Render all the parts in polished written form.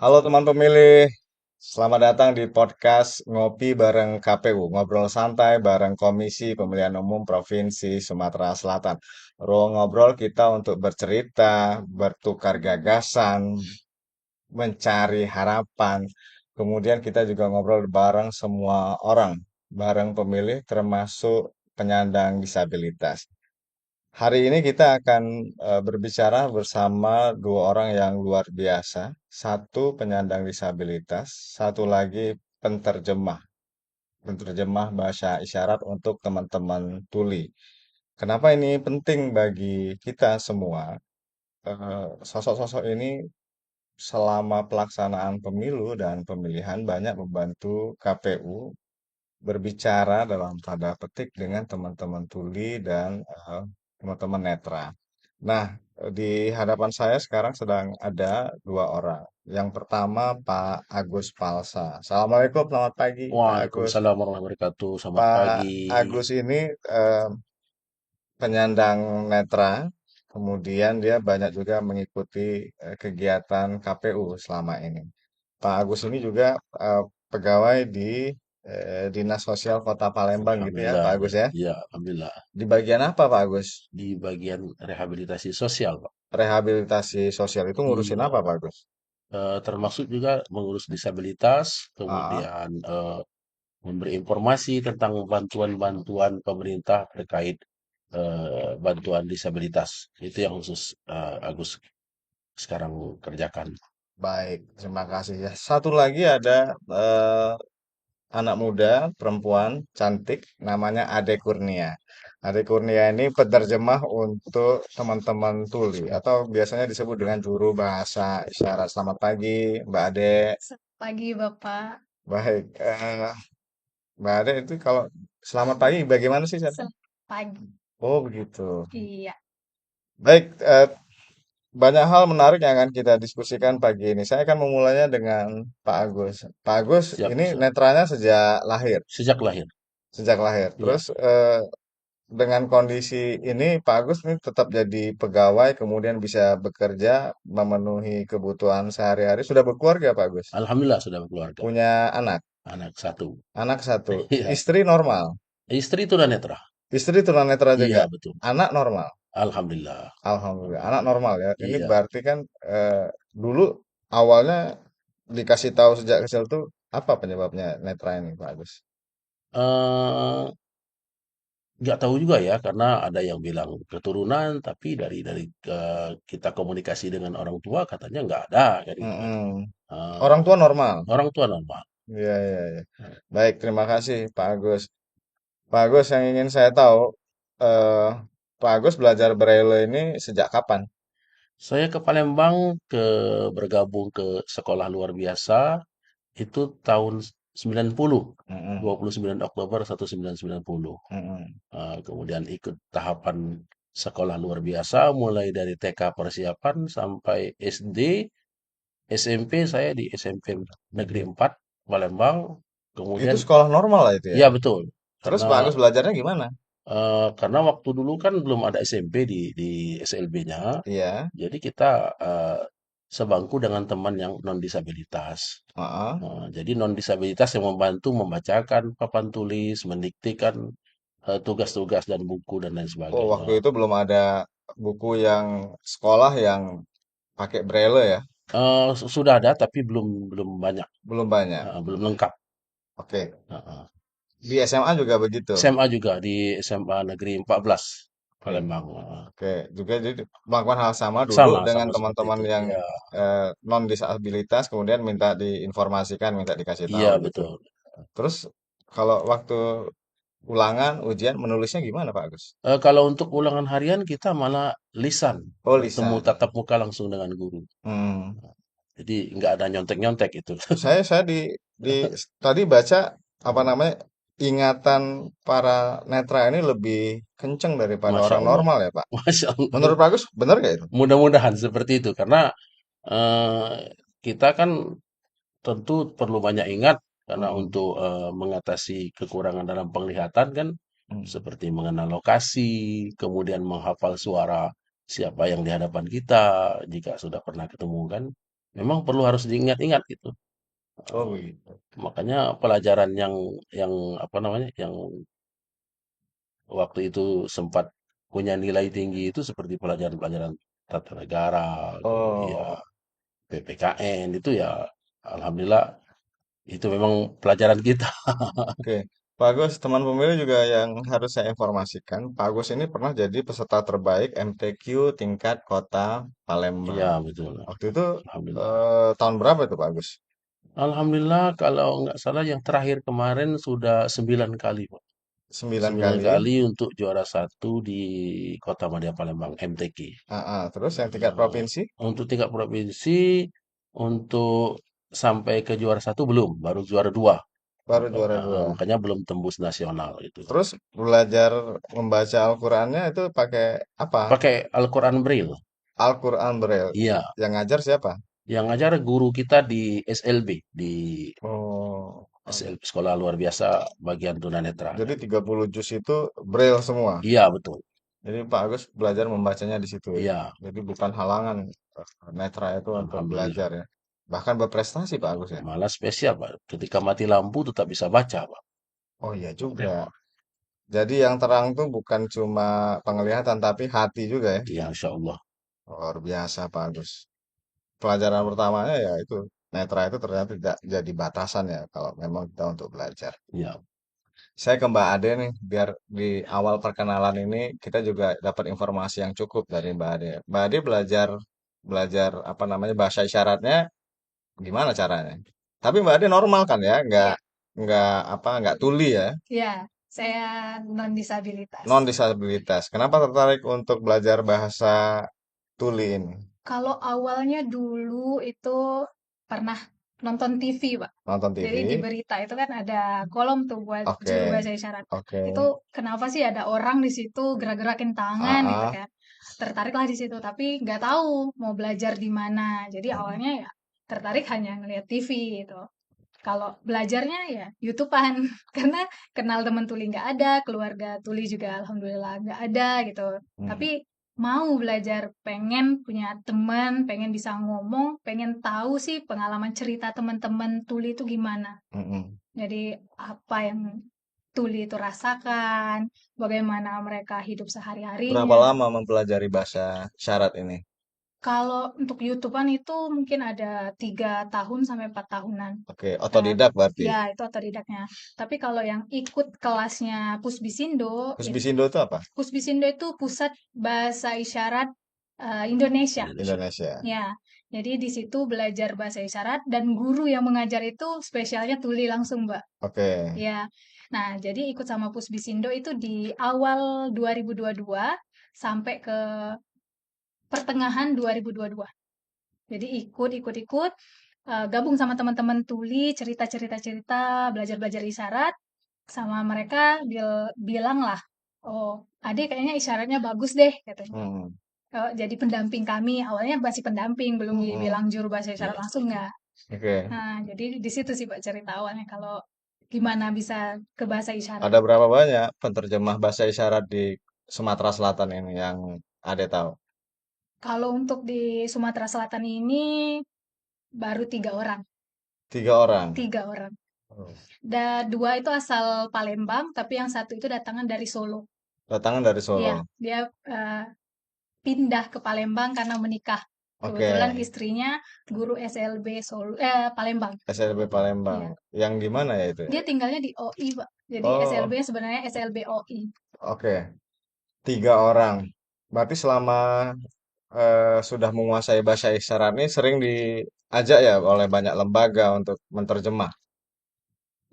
Halo teman pemilih, selamat datang di podcast Ngopi bareng KPU, ngobrol santai bareng Komisi Pemilihan Umum Provinsi Sumatera Selatan. Ruang ngobrol kita untuk bercerita, bertukar gagasan, mencari harapan. Kemudian kita juga ngobrol bareng semua orang, bareng pemilih termasuk penyandang disabilitas. Hari ini kita akan berbicara bersama dua orang yang luar biasa. Satu penyandang disabilitas, satu lagi penterjemah. Penterjemah bahasa isyarat untuk teman-teman tuli. Kenapa ini penting bagi kita semua? Sosok-sosok ini selama pelaksanaan pemilu dan pemilihan banyak membantu KPU berbicara dalam tanda petik dengan teman-teman tuli dan teman-teman netra. Nah, di hadapan saya sekarang sedang ada dua orang. Yang pertama Pak Agus Palsa. Assalamualaikum, selamat pagi Pak Agus. Waalaikumsalam warahmatullahi wabarakatuh. Selamat Pak pagi. Agus ini eh, penyandang netra, kemudian dia banyak juga mengikuti kegiatan KPU selama ini. Pak Agus ini juga eh, pegawai di Dinas Sosial Kota Palembang gitu ya, Alhamdulillah Pak ya. Agus ya. Ya, alhamdulillah. Di bagian apa, Pak Agus? Di bagian rehabilitasi sosial, Pak. Rehabilitasi sosial itu ngurusin Iya, apa, Pak Agus? termasuk juga mengurus disabilitas, Ah, kemudian memberi informasi tentang bantuan-bantuan pemerintah terkait bantuan disabilitas. Itu yang khusus Agus sekarang kerjakan. baik, terima kasih ya. Satu lagi ada anak muda, perempuan, cantik, namanya Ade Kurnia. Ade Kurnia ini penerjemah untuk teman-teman tuli atau biasanya disebut dengan juru bahasa isyarat. Selamat pagi, Mbak Ade. Pagi Bapak. Baik, Mbak Ade itu kalau selamat pagi bagaimana sih? Pagi. Oh begitu. Iya. Baik, banyak hal menarik yang akan kita diskusikan pagi ini. Saya akan memulainya dengan Pak Agus. Pak Agus, Siap, ini siap. netranya sejak lahir, Sejak lahir. sejak lahir. Ya. Terus dengan kondisi ini, Pak Agus ini tetap jadi pegawai, kemudian bisa bekerja, memenuhi kebutuhan sehari-hari. Sudah berkeluarga, Pak Agus? Alhamdulillah sudah berkeluarga. Punya anak, Anak satu. anak satu, Iya. istri normal, Istri tunanetra. istri tunanetra Iya, juga, betul. anak normal. Alhamdulillah. Alhamdulillah, anak normal ya. Ini Iya. berarti kan dulu awalnya dikasih tahu sejak kecil tuh apa penyebabnya netra ini, Pak Agus? eh nggak tahu juga ya, karena ada yang bilang keturunan, tapi dari kita komunikasi dengan orang tua katanya nggak ada kan gitu kan. Mm-mm. Eh, Orang tua normal. orang tua normal. Iya, iya, iya. Baik, terima kasih Pak Agus. Pak Agus, yang ingin saya tahu, eh, Pak Agus belajar Braille ini sejak kapan? Saya ke Palembang bergabung ke sekolah luar biasa itu tahun 90, Mm-mm, 29 Oktober 1990. mm-mm. Kemudian ikut tahapan sekolah luar biasa mulai dari TK persiapan sampai SD, SMP saya di SMP Negeri 4 Palembang. Itu Kemudian sekolah normal lah itu ya. ya betul. Terus Karena Pak Agus belajarnya gimana? karena waktu dulu kan belum ada SMP di SLB-nya. Iya. Jadi kita sebangku dengan teman yang non disabilitas. Heeh. Jadi non disabilitas yang membantu membacakan papan tulis, mendiktekan tugas-tugas dan buku dan lain Oh, sebagainya. waktu itu belum ada buku yang sekolah yang pakai Braille ya. Sudah ada tapi belum belum banyak, Belum banyak. belum lengkap. Oke. Heeh. Di SMA juga begitu. SMA juga di SMA Negeri 14 Oke. Palembang. Oke. Juga jadi melakukan hal sama dulu Sama dengan sama seperti teman-teman itu. yang Ya, non disabilitas, kemudian minta diinformasikan, minta dikasih tahu iya gitu. betul. Terus kalau waktu ulangan, ujian, menulisnya gimana Pak Agus? Kalau untuk ulangan harian kita malah lisan, Oh, bertemu lisan. tatap muka langsung dengan guru. Hmm. Jadi nggak ada nyontek-nyontek itu. Saya di tadi baca apa namanya ingatan para netra ini lebih kenceng daripada Masya orang Allah. normal ya Pak. Masya Allah. Menurut Pak Agus benar gak itu? Mudah-mudahan seperti itu karena kita kan tentu perlu banyak ingat karena Mm-mm. untuk mengatasi kekurangan dalam penglihatan kan Mm. seperti mengenal lokasi, kemudian menghafal suara siapa yang di hadapan kita jika sudah pernah ketemu kan. memang perlu harus diingat-ingat gitu. Oh Eh, begitu. Makanya pelajaran yang apa namanya, yang waktu itu sempat punya nilai tinggi itu seperti pelajaran-pelajaran tata negara, ya Oh, PPKN itu ya, alhamdulillah itu memang pelajaran kita. oke. Pak Agus, teman pemilu juga yang harus saya informasikan, Pak Agus ini pernah jadi peserta terbaik MTQ tingkat kota Iya Palembang. betul. Waktu itu Alhamdulillah. tahun berapa itu Pak Agus? Alhamdulillah kalau nggak salah yang terakhir kemarin sudah 9 kali, Pak. 9 Sembilan kali. kali untuk juara satu di Kota Madya Palembang MTQ. Terus yang tingkat Nah, provinsi untuk tingkat provinsi, untuk sampai ke juara satu belum, baru juara dua. baru juara dua. Makanya belum tembus nasional itu. Terus belajar membaca Al-Qur'annya itu pakai apa? Pakai Al-Quran Braille. Al-Qur'an Braille. Iya, Yang ngajar siapa? yang ngajar guru kita di SLB, di Oh, oke. SLB Sekolah Luar Biasa Bagian Tunanetra. Jadi 30 juz itu Braille semua. Iya, betul. Jadi Pak Agus belajar membacanya di situ ya. Iya, Jadi bukan halangan netra itu untuk alhamdulillah. belajar ya. Bahkan berprestasi Pak Agus ya. Malah spesial, Pak. Ketika mati lampu tetap bisa baca, Pak. Oh iya juga. Jadi yang terang tuh bukan cuma penglihatan tapi hati juga ya. Iya, insya Allah. Luar biasa Pak Agus. Pelajaran pertamanya ya itu netra itu ternyata tidak jadi batasan ya kalau memang kita untuk belajar. Iya, Saya ke Mbak Ade nih, biar di awal perkenalan ini kita juga dapat informasi yang cukup dari Mbak Ade. Mbak Ade belajar belajar apa namanya bahasa isyaratnya gimana caranya? Tapi Mbak Ade normal kan ya, Iya, nggak tuli ya, iya, saya non disabilitas. non disabilitas. Kenapa tertarik untuk belajar bahasa tuli ini? Kalau awalnya dulu itu pernah nonton TV, Pak. Nonton Jadi di TV? berita itu kan ada kolom tuh buat juru Oke, bahasa isyarat. oke. Itu kenapa sih ada orang di situ gerak-gerakin Ah, tangan gitu ah. kan. Tertariklah di situ, tapi nggak tahu mau belajar di mana. Jadi Mm, awalnya ya tertarik hanya ngeliat TV gitu. Kalau belajarnya ya YouTubean karena kenal teman tuli nggak ada, keluarga tuli juga alhamdulillah nggak ada gitu. mm, Tapi mau belajar, pengen punya teman, pengen bisa ngomong, pengen tahu sih pengalaman cerita teman-teman tuli itu gimana. mm. Jadi apa yang tuli itu rasakan, bagaimana mereka hidup Berapa sehari-harinya. lama mempelajari bahasa syarat ini? Kalau untuk YouTubean itu mungkin ada 3 tahun sampai 4 tahunan. Oke, Eh, otodidak berarti. ya, itu otodidaknya. Tapi kalau yang ikut kelasnya Pusbisindo, Kusbisindo itu apa? Pusbisindo itu Pusat Bahasa Isyarat Indonesia. Indonesia. Indonesia. Ya, jadi di situ belajar bahasa isyarat dan guru yang mengajar itu spesialnya tuli langsung, Mbak. Oke. Ya, nah jadi ikut sama Pusbisindo itu di awal 2022 sampai ke pertengahan 2022. Jadi ikut, gabung sama teman-teman tuli, cerita-cerita-cerita, belajar-belajar isyarat, sama mereka bilang lah, oh, Ade kayaknya isyaratnya bagus deh, katanya. Hmm, Jadi pendamping kami, awalnya masih pendamping, belum hmm, dibilang juru bahasa isyarat Iya. langsung nggak. oke. Nah, jadi di situ sih Pak cerita awalnya kalau gimana bisa ke bahasa isyarat. Ada berapa banyak penerjemah bahasa isyarat di Sumatera Selatan ini yang ada tahu? Kalau untuk di Sumatera Selatan ini baru 3 orang, 3 orang. 3 orang. Oh. Dua itu asal Palembang, tapi yang satu itu datangan dari Solo. Datangan dari Iya, Solo. dia pindah ke Palembang karena menikah. Oke. Kebetulan istrinya guru SLB Solo, Palembang. SLB Palembang. Iya, Yang di mana ya itu ya? dia tinggalnya di OI, Pak. Jadi Oh, SLB-nya sebenarnya SLB OI. oke. 3 orang. Berarti selama sudah menguasai bahasa isyarat ini sering diajak ya oleh banyak lembaga untuk menterjemah.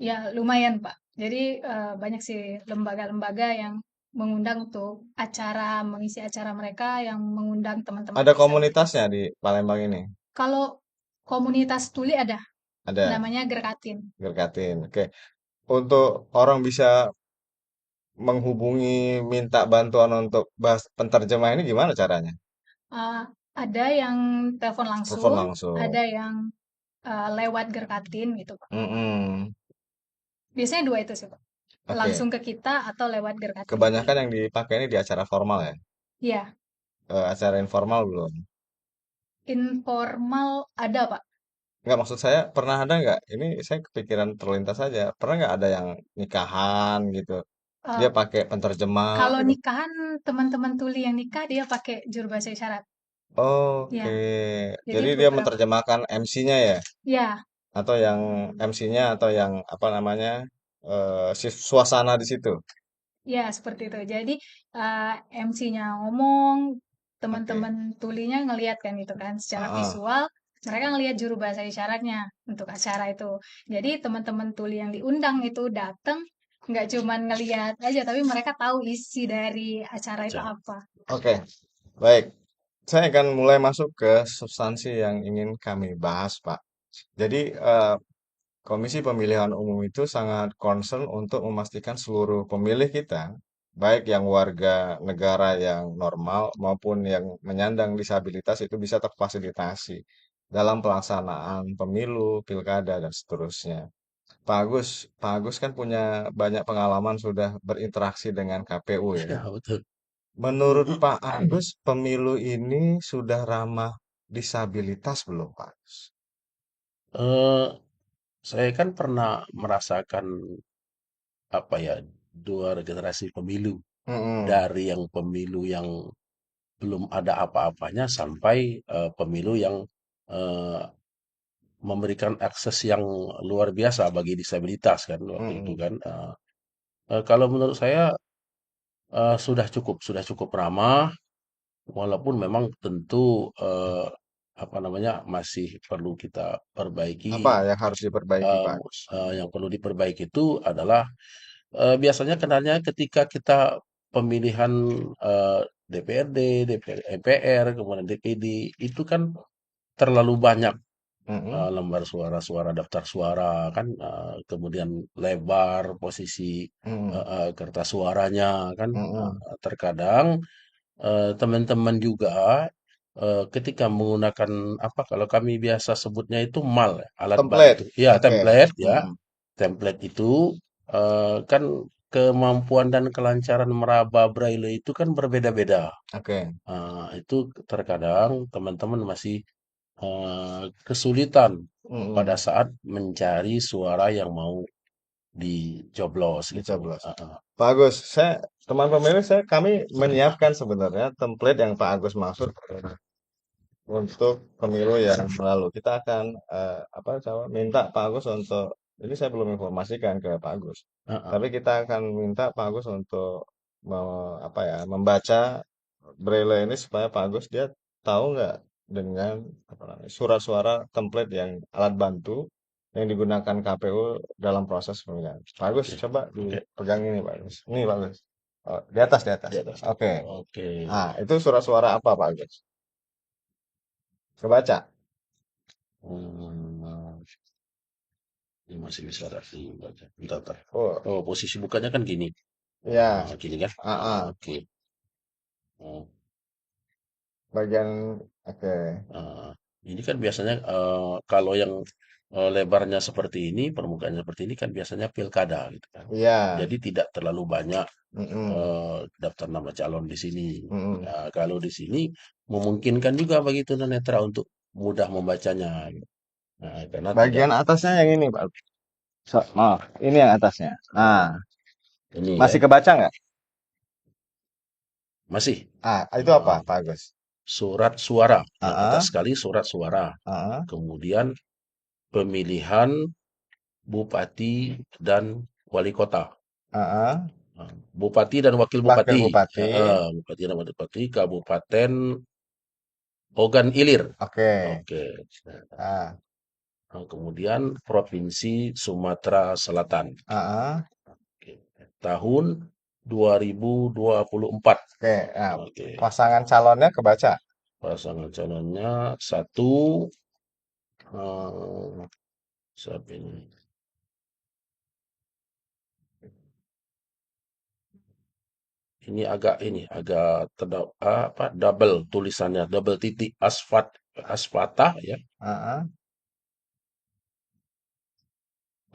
Ya, lumayan, Pak. Jadi banyak sih lembaga-lembaga yang mengundang untuk mengisi acara mereka yang mengundang teman-teman Ada disabilitas. komunitasnya di Palembang ini. Kalau komunitas tuli ada, Ada. namanya Gerkatin. Gerkatin. Oke. Untuk orang bisa menghubungi minta bantuan untuk bahas penterjemah ini gimana caranya? Eh, ada yang telepon Telepon langsung, langsung. ada yang lewat Gerkatin gitu, Pak. Mm-mm. Biasanya dua itu sih, Pak. Oke. Langsung ke kita atau lewat Gerkatin. Kebanyakan yang dipakai ini di acara formal ya. Iya, Acara informal belum. Informal ada, Pak. Nggak, maksud saya pernah ada nggak? Ini saya kepikiran terlintas saja. Pernah nggak ada yang nikahan gitu? Dia Eh, pakai penterjemah Kalau gitu. nikahan teman-teman tuli yang nikah dia pakai juru bahasa isyarat. Oke. Ya, jadi Jadi dia beberapa menerjemahkan MC-nya ya? ya, Atau yang MC-nya atau yang apa namanya? Suasana di situ. ya seperti itu. Jadi MC-nya ngomong, Oke. teman-teman tulinya ngelihat kan itu kan secara Ah, visual, mereka ngelihat juru bahasa isyaratnya untuk acara itu. Jadi teman-teman tuli yang diundang itu datang nggak cuman ngelihat aja, tapi mereka tahu isi dari acara itu Baca. apa. oke, baik. Saya akan mulai masuk ke substansi yang ingin kami bahas, Pak. Jadi, Komisi Pemilihan Umum itu sangat concern untuk memastikan seluruh pemilih kita, baik yang warga negara yang normal maupun yang menyandang disabilitas itu bisa terfasilitasi dalam pelaksanaan pemilu, pilkada, dan seterusnya. Pak Agus kan punya banyak pengalaman sudah berinteraksi dengan KPU ya. Ya, betul. Menurut Pak Agus, pemilu ini sudah ramah disabilitas belum, Pak Agus? Eh, saya kan pernah merasakan apa ya, dua generasi pemilu, Mm-mm. dari yang pemilu yang belum ada apa-apanya sampai pemilu yang eh, memberikan akses yang luar biasa bagi disabilitas kan waktu itu Mm-mm. kan. Kalau menurut saya sudah cukup ramah, walaupun memang tentu apa namanya, masih perlu kita Apa perbaiki. yang harus diperbaiki, Eh, Pak Agus? yang perlu diperbaiki itu adalah biasanya kenanya ketika kita pemilihan DPRD, MPR, kemudian DPD, itu kan terlalu banyak Mm-mm. lembar suara-suara, daftar suara kan, kemudian lebar posisi Mm-mm. kertas suaranya kan. Mm-mm. Terkadang teman-teman juga ketika menggunakan apa, kalau kami biasa sebutnya itu mal, ya, alat Template. bantu, ya Oke. template ya, Mm-mm. template itu kan kemampuan dan kelancaran meraba braille itu kan berbeda-beda. Oke. Itu terkadang teman-teman masih kesulitan pada Mm-mm. saat mencari suara yang mau dicoblos gitu. Dicoblos. Pak Agus, teman pemilih kami menyiapkan sebenarnya template yang Pak Agus maksud untuk pemilu yang lalu. Kita akan apa coba minta Pak Agus untuk ini saya belum informasikan ke Pak Agus. Uh, uh, Tapi kita akan minta Pak Agus untuk apa ya membaca Braille ini supaya Pak Agus dia tahu nggak dengan apa namanya surat suara template yang alat bantu yang digunakan KPU dalam proses pemilihan. Pak Agus oke, coba oke. dipegang ini Pak Agus. Ini Pak Agus. Oh, di atas di atas. Di atas. Oke. Oke. Ah, itu surat suara apa Pak Agus? Kebaca. Hmm, ini masih bisa dibaca. Bentar, bentar. Oh, Oh, posisi bukanya kan gini. ya. Gini kan? Ah, ah. Oke. Oh, Bagian oke. ah. Ini kan biasanya kalau yang lebarnya seperti ini, permukaannya seperti ini kan biasanya pilkada gitu kan. Iya. Jadi tidak terlalu banyak Mm-mm. daftar nama calon di sini. Mm-mm. Nah, kalau di sini memungkinkan juga bagi tunanetra untuk mudah membacanya, gitu. Nah, karena tidak Bagian atasnya yang ini Pak. Maaf, ini yang atasnya. eh, Nah, ini ya masih kebaca nggak? masih Ah, itu apa eh, Pak Agus? surat suara yang atas Ah, sekali, surat suara. ah, Kemudian pemilihan bupati dan wali kota. ah. Bupati dan wakil Wakil bupati. Bupati. Bupati dan wakil bupati Kabupaten Ogan Ilir. Oke. Oke. Ah, Kemudian Provinsi Sumatera Selatan. ah. Oke. Tahun 2024. Oke. Nah, Oke. pasangan calonnya kebaca. Pasangan calonnya satu, eh, siapa ini? Ini agak apa, double tulisannya, double titik asfata ya. Ah.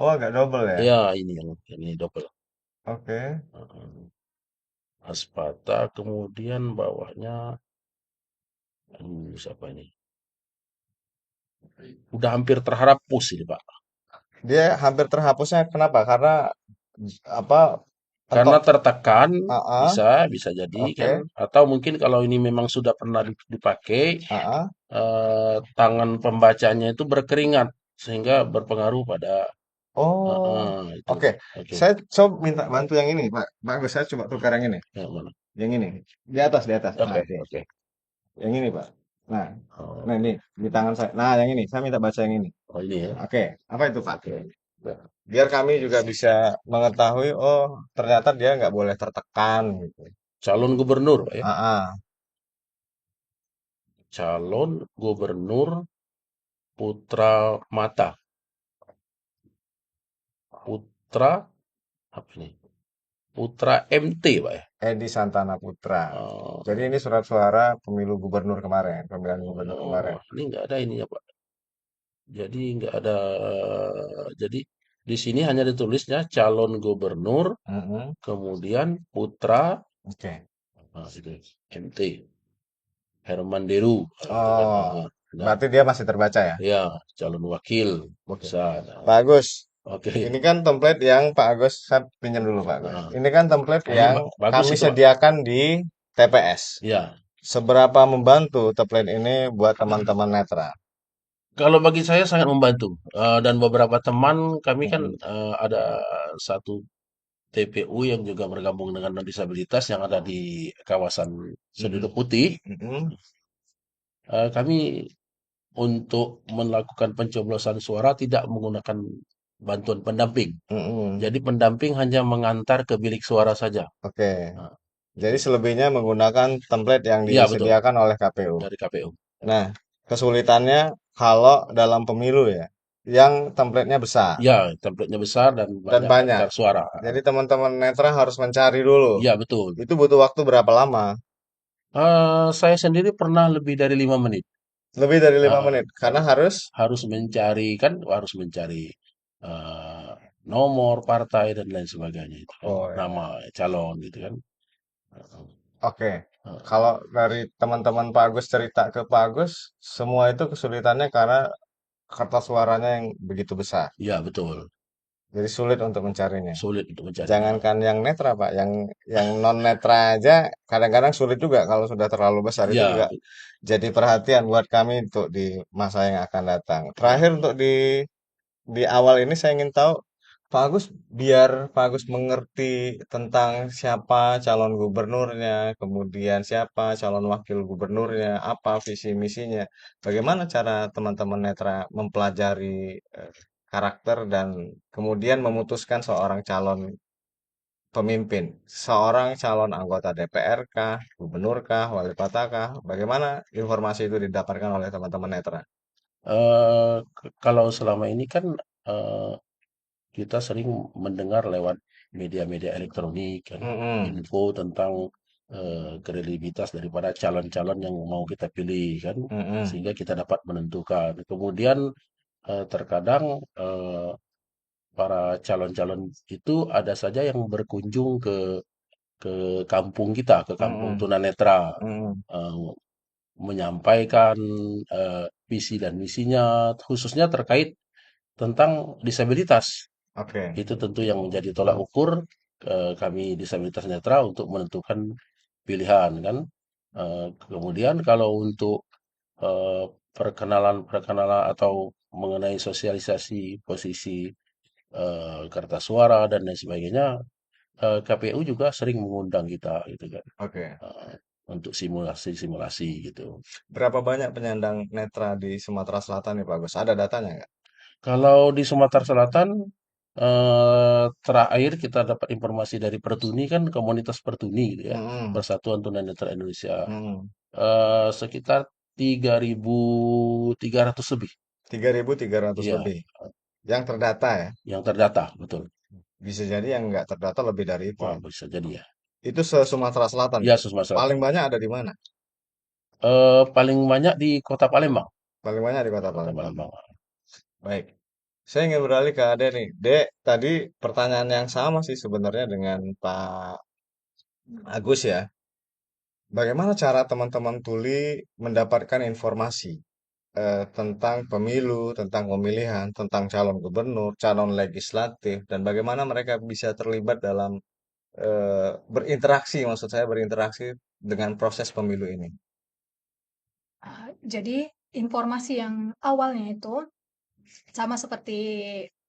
Oh, agak double ya. Ya, ini yang ini double. Oke. Heeh. Aspata, kemudian bawahnya, siapa ini? Udah hampir terhapus ini, Pak. Dia hampir terhapusnya kenapa? Karena apa? Karena Pentok. tertekan, Ah, bisa jadi kan, oke. atau mungkin kalau ini memang sudah pernah dipakai, Ah. tangan pembacanya itu berkeringat sehingga berpengaruh pada Oh, itu. oke. Oke. Saya coba minta bantu yang ini, Pak. Bagus, saya coba tukar yang ini. Yang mana? Yang ini. Di atas, di atas. Nah, Oke, oke. oke. Yang ini, Pak. Nah, Oh, nah ini di tangan saya. Nah, yang ini. Saya minta baca yang ini. oh ini ya. Oke. Apa itu, Pak? Oke. Biar kami juga bisa mengetahui, oh, ternyata dia nggak boleh tertekan gitu. Calon gubernur, Pak ya. Ah, ah. Calon gubernur Putra Mata. Putra apa nih? Putra MT, Pak ya. Edi Santana Putra. Jadi Oh, ini surat suara pemilu gubernur kemarin, pemilihan gubernur kemarin. oh, ini nggak ada ininya, Pak. Jadi nggak ada. Jadi di sini hanya ditulisnya calon gubernur, Mm-mm. kemudian putra, Oke. itu MT Herman Deru, itu kan. Oh, Nah, berarti dia masih terbaca ya? ya calon wakil Oke. bisa. Nah, Pak Agus, oke. ini kan template yang Pak Agus, saya pinjam dulu Pak Agus. Nah, Ini kan template ini yang bagus kami itu, Pak. sediakan di TPS. Ya, Seberapa membantu template ini buat teman-teman netra? kalau bagi saya sangat membantu. Dan beberapa teman kami kan Mm-mm. ada satu TPU yang juga bergabung dengan non disabilitas yang ada di kawasan Seduduk Mm-mm. Putih. Mm-mm. Kami untuk melakukan pencoblosan suara tidak menggunakan bantuan pendamping. Mm-mm. Jadi pendamping hanya mengantar ke bilik suara saja. Oke. Nah, Jadi itu. selebihnya menggunakan template yang Iya betul, disediakan oleh KPU. dari KPU. Nah, kesulitannya kalau dalam pemilu ya, yang templatenya besar Ya, templatenya besar dan dan banyak banyak. daftar suara. Jadi teman-teman netra harus mencari dulu. Iya betul. Itu butuh waktu berapa lama? Saya sendiri pernah lebih dari 5 menit. Lebih dari 5 menit. Ah, Karena harus, harus mencari kan, harus mencari eh, nomor partai dan lain sebagainya itu kan, oh ya, nama calon gitu kan. oke. Eh, Kalau dari teman-teman Pak Agus cerita ke Pak Agus, semua itu kesulitannya karena kertas suaranya yang begitu besar. ya betul, Jadi sulit untuk mencarinya. sulit untuk mencarinya. Jangankan yang netra, Pak, yang non netra aja kadang-kadang sulit juga kalau sudah terlalu besar. Itu Ya, juga jadi perhatian buat kami untuk di masa yang akan datang. Terakhir untuk di awal ini saya ingin tahu Pak Agus, biar Pak Agus mengerti tentang siapa calon gubernurnya, kemudian siapa calon wakil gubernurnya, apa visi misinya, bagaimana cara teman-teman netra mempelajari karakter dan kemudian memutuskan seorang calon pemimpin, seorang calon anggota DPR kah, gubernur kah, wali kota kah, bagaimana informasi itu didapatkan oleh teman-teman netra? kalau selama ini kan eh, kita sering mendengar lewat media-media elektronik kan, Mm-mm, info tentang kredibilitas daripada calon-calon yang mau kita pilih kan, mm-mm, sehingga kita dapat menentukan. Kemudian terkadang para calon-calon itu ada saja yang berkunjung ke kampung kita, ke kampung mm-mm, tunanetra, mm-mm. eh, menyampaikan visi dan misinya, khususnya terkait tentang disabilitas. Oke. Itu tentu yang menjadi tolak ukur kami disabilitas netra untuk menentukan pilihan kan. Kemudian kalau untuk perkenalan-perkenalan atau mengenai sosialisasi posisi kertas suara dan lain sebagainya, KPU juga sering mengundang kita gitu kan, Oke. eh, untuk simulasi-simulasi gitu. Berapa banyak penyandang netra di Sumatera Selatan nih Pak Gus? Ada datanya nggak? Kalau di Sumatera Selatan, terakhir kita dapat informasi dari Pertuni kan komunitas Pertuni gitu ya, Mm-mm, Persatuan Tunanetra Indonesia, mm-mm. sekitar 3.300 lebih. 3.300 Iya, lebih. Yang terdata ya. yang terdata, betul. Bisa jadi yang nggak terdata lebih dari itu Wah, ya. bisa jadi ya. Itu se-Sumatera Selatan Iya, Pak. Sumatera Paling Selatan. banyak ada di mana? Paling banyak di Kota Palembang. Paling banyak di Kota Kota Palembang. Palembang. Baik. Saya ingin beralih ke Ade nih. Dek, tadi pertanyaan yang sama sih sebenarnya dengan Pak Agus ya. Bagaimana cara teman-teman tuli mendapatkan informasi? tentang pemilu, tentang pemilihan, tentang calon gubernur, calon legislatif, dan bagaimana mereka bisa terlibat dalam berinteraksi, maksud saya berinteraksi dengan proses pemilu ini. Jadi informasi yang awalnya itu sama seperti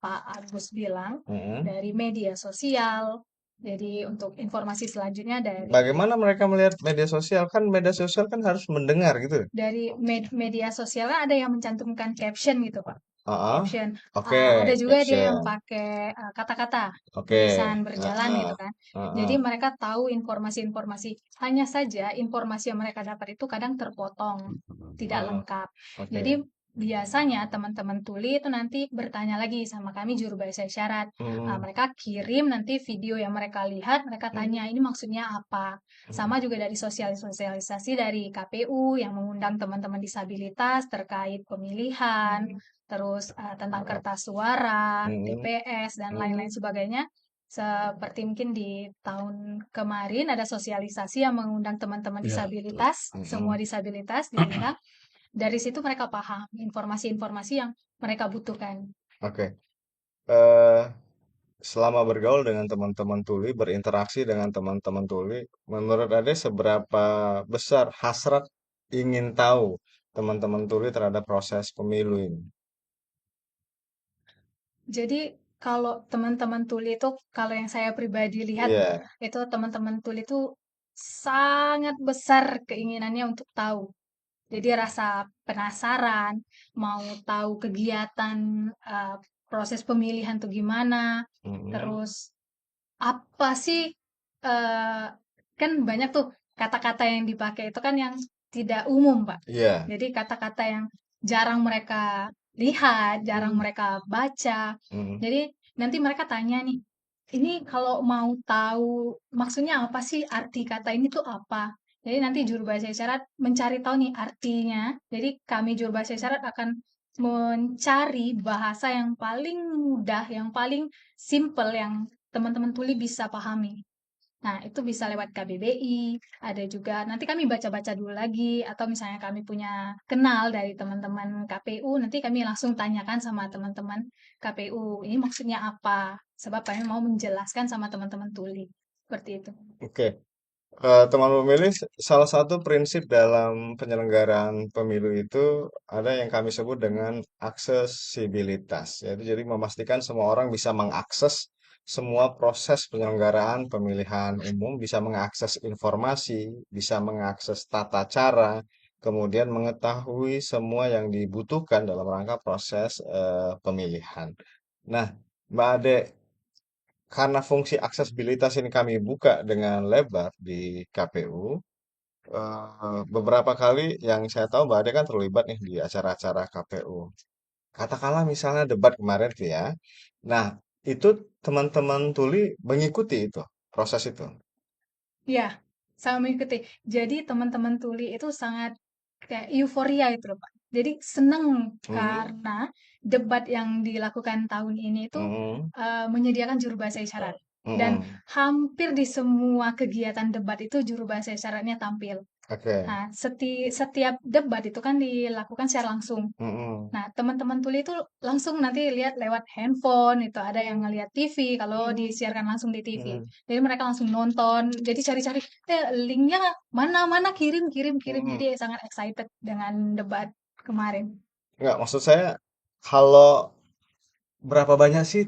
Pak Agus bilang Mm-mm. dari media sosial. Jadi untuk informasi selanjutnya Bagaimana mereka melihat media sosial? Kan media sosial kan harus mendengar gitu. dari media sosial kan ada yang mencantumkan caption gitu Pak. Ah, Caption. oke, Ada juga dia yang caption. pakai kata-kata, Oke, tulisan berjalan ah, gitu kan. ah, Jadi mereka tahu informasi-informasi. Hanya saja informasi yang mereka dapat itu kadang terpotong, tidak ah, lengkap. oke. Jadi biasanya teman-teman tuli itu nanti bertanya lagi sama kami juru bahasa isyarat. Mm, Mereka kirim nanti video yang mereka lihat, mereka tanya mm, ini maksudnya apa. Sama mm, juga dari sosialisasi dari KPU yang mengundang teman-teman disabilitas terkait pemilihan, terus tentang kertas suara, mm, TPS, dan lain-lain sebagainya. Seperti mungkin di tahun kemarin ada sosialisasi yang mengundang teman-teman Ya, betul. disabilitas, semua mm. disabilitas diundang. Dari situ mereka paham informasi-informasi yang mereka butuhkan. Oke. Eh, Selama bergaul dengan teman-teman tuli, berinteraksi dengan teman-teman tuli, menurut Ade seberapa besar hasrat ingin tahu teman-teman tuli terhadap proses pemilu ini? Jadi kalau teman-teman tuli itu, kalau yang saya pribadi lihat, Iya. itu teman-teman tuli itu sangat besar keinginannya untuk tahu. Jadi rasa penasaran, mau tahu kegiatan proses pemilihan tuh gimana, Mm-mm. terus apa sih kan banyak tuh kata-kata yang dipakai itu kan yang tidak umum, Pak. Iya. Jadi kata-kata yang jarang mereka lihat, jarang Mm. mereka baca. Mm. Jadi nanti mereka tanya nih, ini kalau mau tahu maksudnya apa sih, arti kata ini tuh apa? Jadi nanti juru bahasa isyarat mencari tahu nih artinya. Jadi kami juru bahasa isyarat akan mencari bahasa yang paling mudah, yang paling simple, yang teman-teman tuli bisa pahami. Nah, itu bisa lewat KBBI, ada juga nanti kami baca-baca dulu lagi, atau misalnya kami punya kenal dari teman-teman KPU, nanti kami langsung tanyakan sama teman-teman KPU, ini maksudnya apa? Sebab kami mau menjelaskan sama teman-teman tuli. Seperti itu. Oke. Teman pemilih, salah satu prinsip dalam penyelenggaraan pemilu itu ada yang kami sebut dengan aksesibilitas. Yaitu jadi memastikan semua orang bisa mengakses semua proses penyelenggaraan pemilihan umum, bisa mengakses informasi, bisa mengakses tata cara, kemudian mengetahui semua yang dibutuhkan dalam rangka proses pemilihan. Nah, Mbak Ade, karena fungsi aksesibilitas ini kami buka dengan lebar di KPU, beberapa kali yang saya tahu Mbak Ade kan terlibat nih di acara-acara KPU. Katakanlah misalnya debat kemarin tuh ya. Nah, itu teman-teman tuli mengikuti itu, proses itu. Iya, sama mengikuti. Jadi teman-teman tuli itu sangat kayak euforia itu loh, Pak. Jadi senang Mhm, karena debat yang dilakukan tahun ini itu mhm, menyediakan juru bahasa isyarat. Dan mhm. hampir di semua kegiatan debat itu juru bahasa isyaratnya tampil. Oke. Nah, setiap debat itu kan dilakukan secara langsung. Mhm, Nah, teman-teman tuli itu langsung nanti lihat lewat handphone, itu ada yang ngelihat TV kalau disiarkan langsung di TV. mhm, Jadi mereka langsung nonton, jadi cari-cari, linknya mana mana kirim kirim kirim. mhm. Jadi sangat excited dengan debat kemarin. Enggak, maksud saya kalau berapa banyak sih,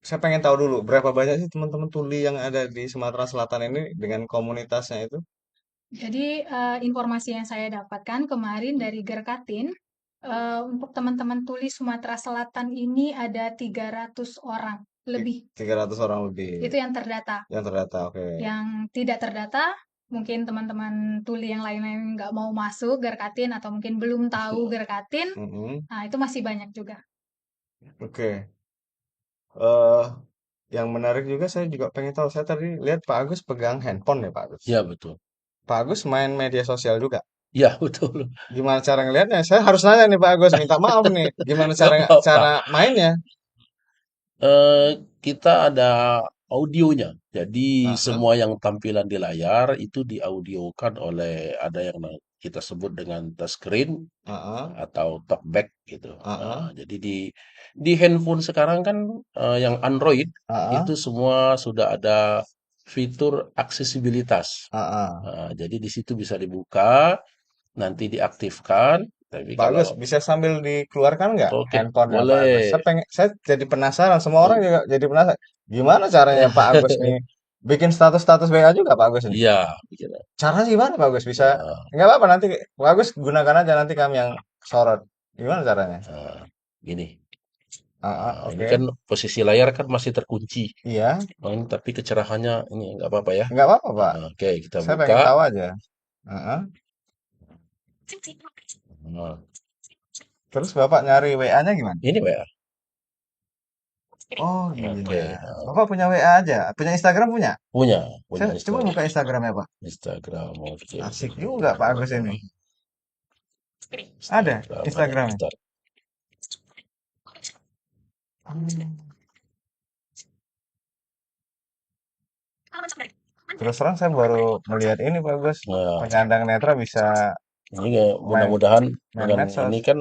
saya pengen tahu dulu, berapa banyak sih teman-teman tuli yang ada di Sumatera Selatan ini dengan komunitasnya itu? Jadi informasi yang saya dapatkan kemarin dari Gerkatin, untuk teman-teman tuli Sumatera Selatan ini ada 300 orang lebih. 300 orang lebih Itu yang terdata. yang terdata, oke. Yang tidak terdata, mungkin teman-teman tuli yang lain-lain nggak mau masuk Gerkatin atau mungkin belum tahu Gerkatin, Mhm, nah itu masih banyak juga. oke. eh yang menarik juga saya juga pengen tahu. Saya tadi lihat Pak Agus pegang handphone ya Pak Agus. Ya, betul. Pak Agus main media sosial juga. Ya, betul. Gimana cara ngelihatnya? Saya harus nanya nih Pak Agus, minta maaf nih. Gimana Nggak cara apa-apa. cara mainnya? Eh, kita ada audionya. Jadi Aha. semua yang tampilan di layar itu diaudiokan oleh ada yang kita sebut dengan touchscreen Heeh, atau talkback gitu. heeh, Jadi di handphone sekarang kan yang Android heeh, itu semua sudah ada fitur aksesibilitas. heeh. Jadi di situ bisa dibuka, nanti diaktifkan. Tapi Bagus, kalau bisa sambil dikeluarkan nggak oke, handphonenya Pak Agus? boleh. Saya jadi penasaran, semua orang Oh, juga jadi penasaran. Gimana caranya Pak Agus nih bikin status-status WA juga Pak Agus ini? iya, bikin. Caranya gimana Pak Agus? Bisa, Nah, nggak apa-apa nanti Pak Agus gunakan aja nanti kami yang sorot. Gimana caranya? nah, gini. Ini Oke. kan posisi layar kan masih terkunci. Iya, Tapi kecerahannya ini nggak apa-apa ya. nggak apa-apa Pak. Oke, kita Saya buka. pengen tahu aja. Heeh. Nah, Terus Bapak nyari WA-nya gimana? ini Pak ya. Oh Oke, iya. Bapak punya WA aja. Punya Instagram punya? punya punya Saya coba Instagram. buka Instagramnya Pak. Instagram, oke. Asik juga Pak Agus ini. Ada Instagram ada. Instagramnya. Bentar. Terus terang saya baru melihat ini Pak Agus. Nah, Penyandang netra bisa ini kayak main mudah-mudahan main dengan ini medsos. kan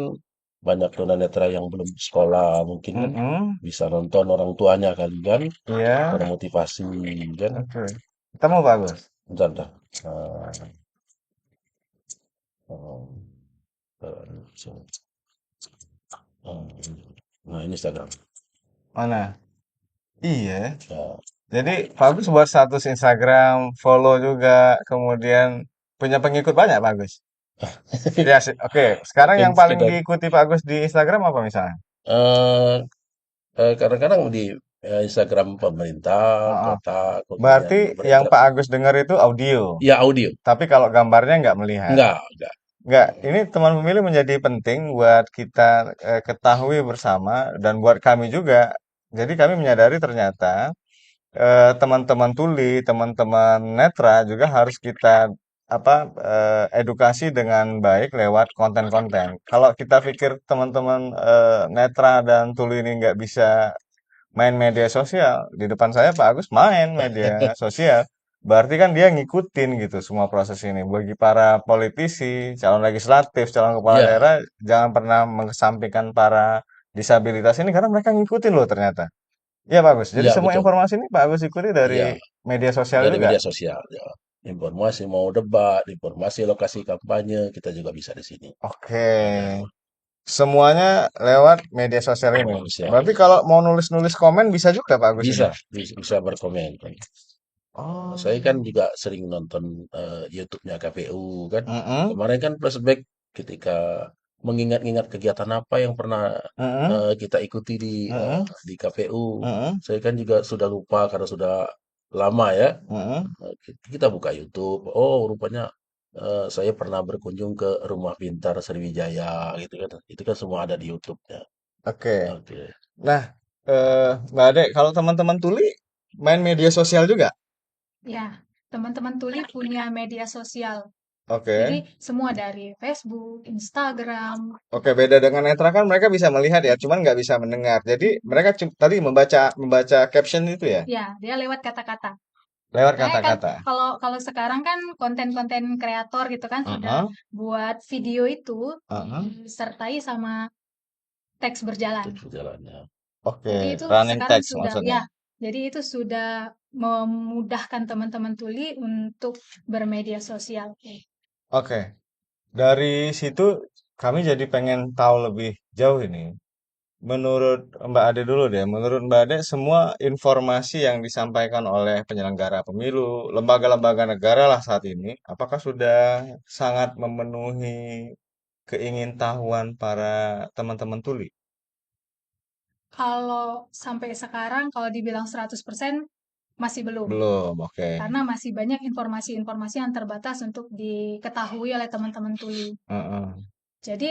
banyak tunanetra yang belum sekolah, mungkin kan Mm-mm. bisa nonton orang tuanya kali kan, Iya. termotivasi kan. Oke. Kita mau Pak Agus. Bentar, dah. Nah, oh, sini. Oh, nah, ini Instagram. Mana? Iya. Ya, Jadi Pak Agus buat status Instagram, follow juga, kemudian punya pengikut banyak Pak Agus. Ya, oke. Sekarang mungkin yang paling sekitar diikuti Pak Agus di Instagram apa misalnya? eh kadang-kadang di Instagram pemerintah, Heeh. kota, kemudian Berarti yang berinteraksi. Pak Agus dengar itu audio. Ya audio. Tapi kalau gambarnya nggak melihat. Enggak. Nggak, ini teman pemilih menjadi penting buat kita ketahui bersama dan buat kami juga. Jadi kami menyadari ternyata teman-teman tuli, teman-teman netra juga harus kita edukasi dengan baik lewat konten-konten. Kalau kita pikir teman-teman netra dan tuli ini nggak bisa main media sosial, di depan saya Pak Agus main media sosial. Berarti kan dia ngikutin gitu semua proses ini. Bagi para politisi, calon legislatif, calon kepala Ya, daerah, jangan pernah mengesampingkan para disabilitas ini karena mereka ngikutin loh ternyata. Iya Pak Agus. Jadi ya semua betul. informasi ini Pak Agus ikuti dari Ya, media sosial dari juga. media sosial. Ya. Informasi mau debat, informasi lokasi kampanye, kita juga bisa di sini. Oke. Ada Semuanya lewat media sosial ini. sosial. Berarti kalau mau nulis-nulis komen bisa juga Pak Agus ini. Bisa berkomen. Saya Oh. kan juga sering nonton YouTube-nya KPU kan. Mm-mm. Kemarin kan flashback ketika mengingat-ingat kegiatan apa yang pernah Mm-mm. kita ikuti Mm-mm. di KPU. Mm-mm. Saya kan juga sudah lupa karena sudah lama ya. Mm-mm. Kita buka YouTube. Oh, rupanya saya pernah berkunjung ke Rumah Pintar Sriwijaya gitu kan. Itu kan semua ada di YouTube-nya. Oke. Oke. Nah, Mbak Ade, kalau teman-teman tuli main media sosial juga? Ya, teman-teman tuli punya media sosial. Jadi Oke. semua dari Facebook, Instagram. Oke, beda dengan netra kan mereka bisa melihat ya, cuman nggak bisa mendengar. Jadi mereka tadi membaca membaca caption itu ya, Ya, dia lewat kata-kata. lewat Makanya kan kata-kata. kalau kalau sekarang kan konten-konten kreator gitu kan sudah Heeh, buat video itu heeh. disertai sama teks berjalan. Itu jalannya. Oke, Jadi itu running sekarang text sudah maksudnya. ya. Jadi itu sudah memudahkan teman-teman tuli untuk bermedia sosial. Oke, dari situ kami jadi pengen tahu lebih jauh ini. Menurut Mbak Ade dulu deh, menurut Mbak Ade semua informasi yang disampaikan oleh penyelenggara pemilu, lembaga-lembaga negara lah saat ini, apakah sudah sangat memenuhi keingintahuan para teman-teman tuli? Kalau sampai sekarang kalau dibilang 100% masih belum. Belum, oke. Karena masih banyak informasi-informasi yang terbatas untuk diketahui oleh teman-teman tuli. Heeh. Jadi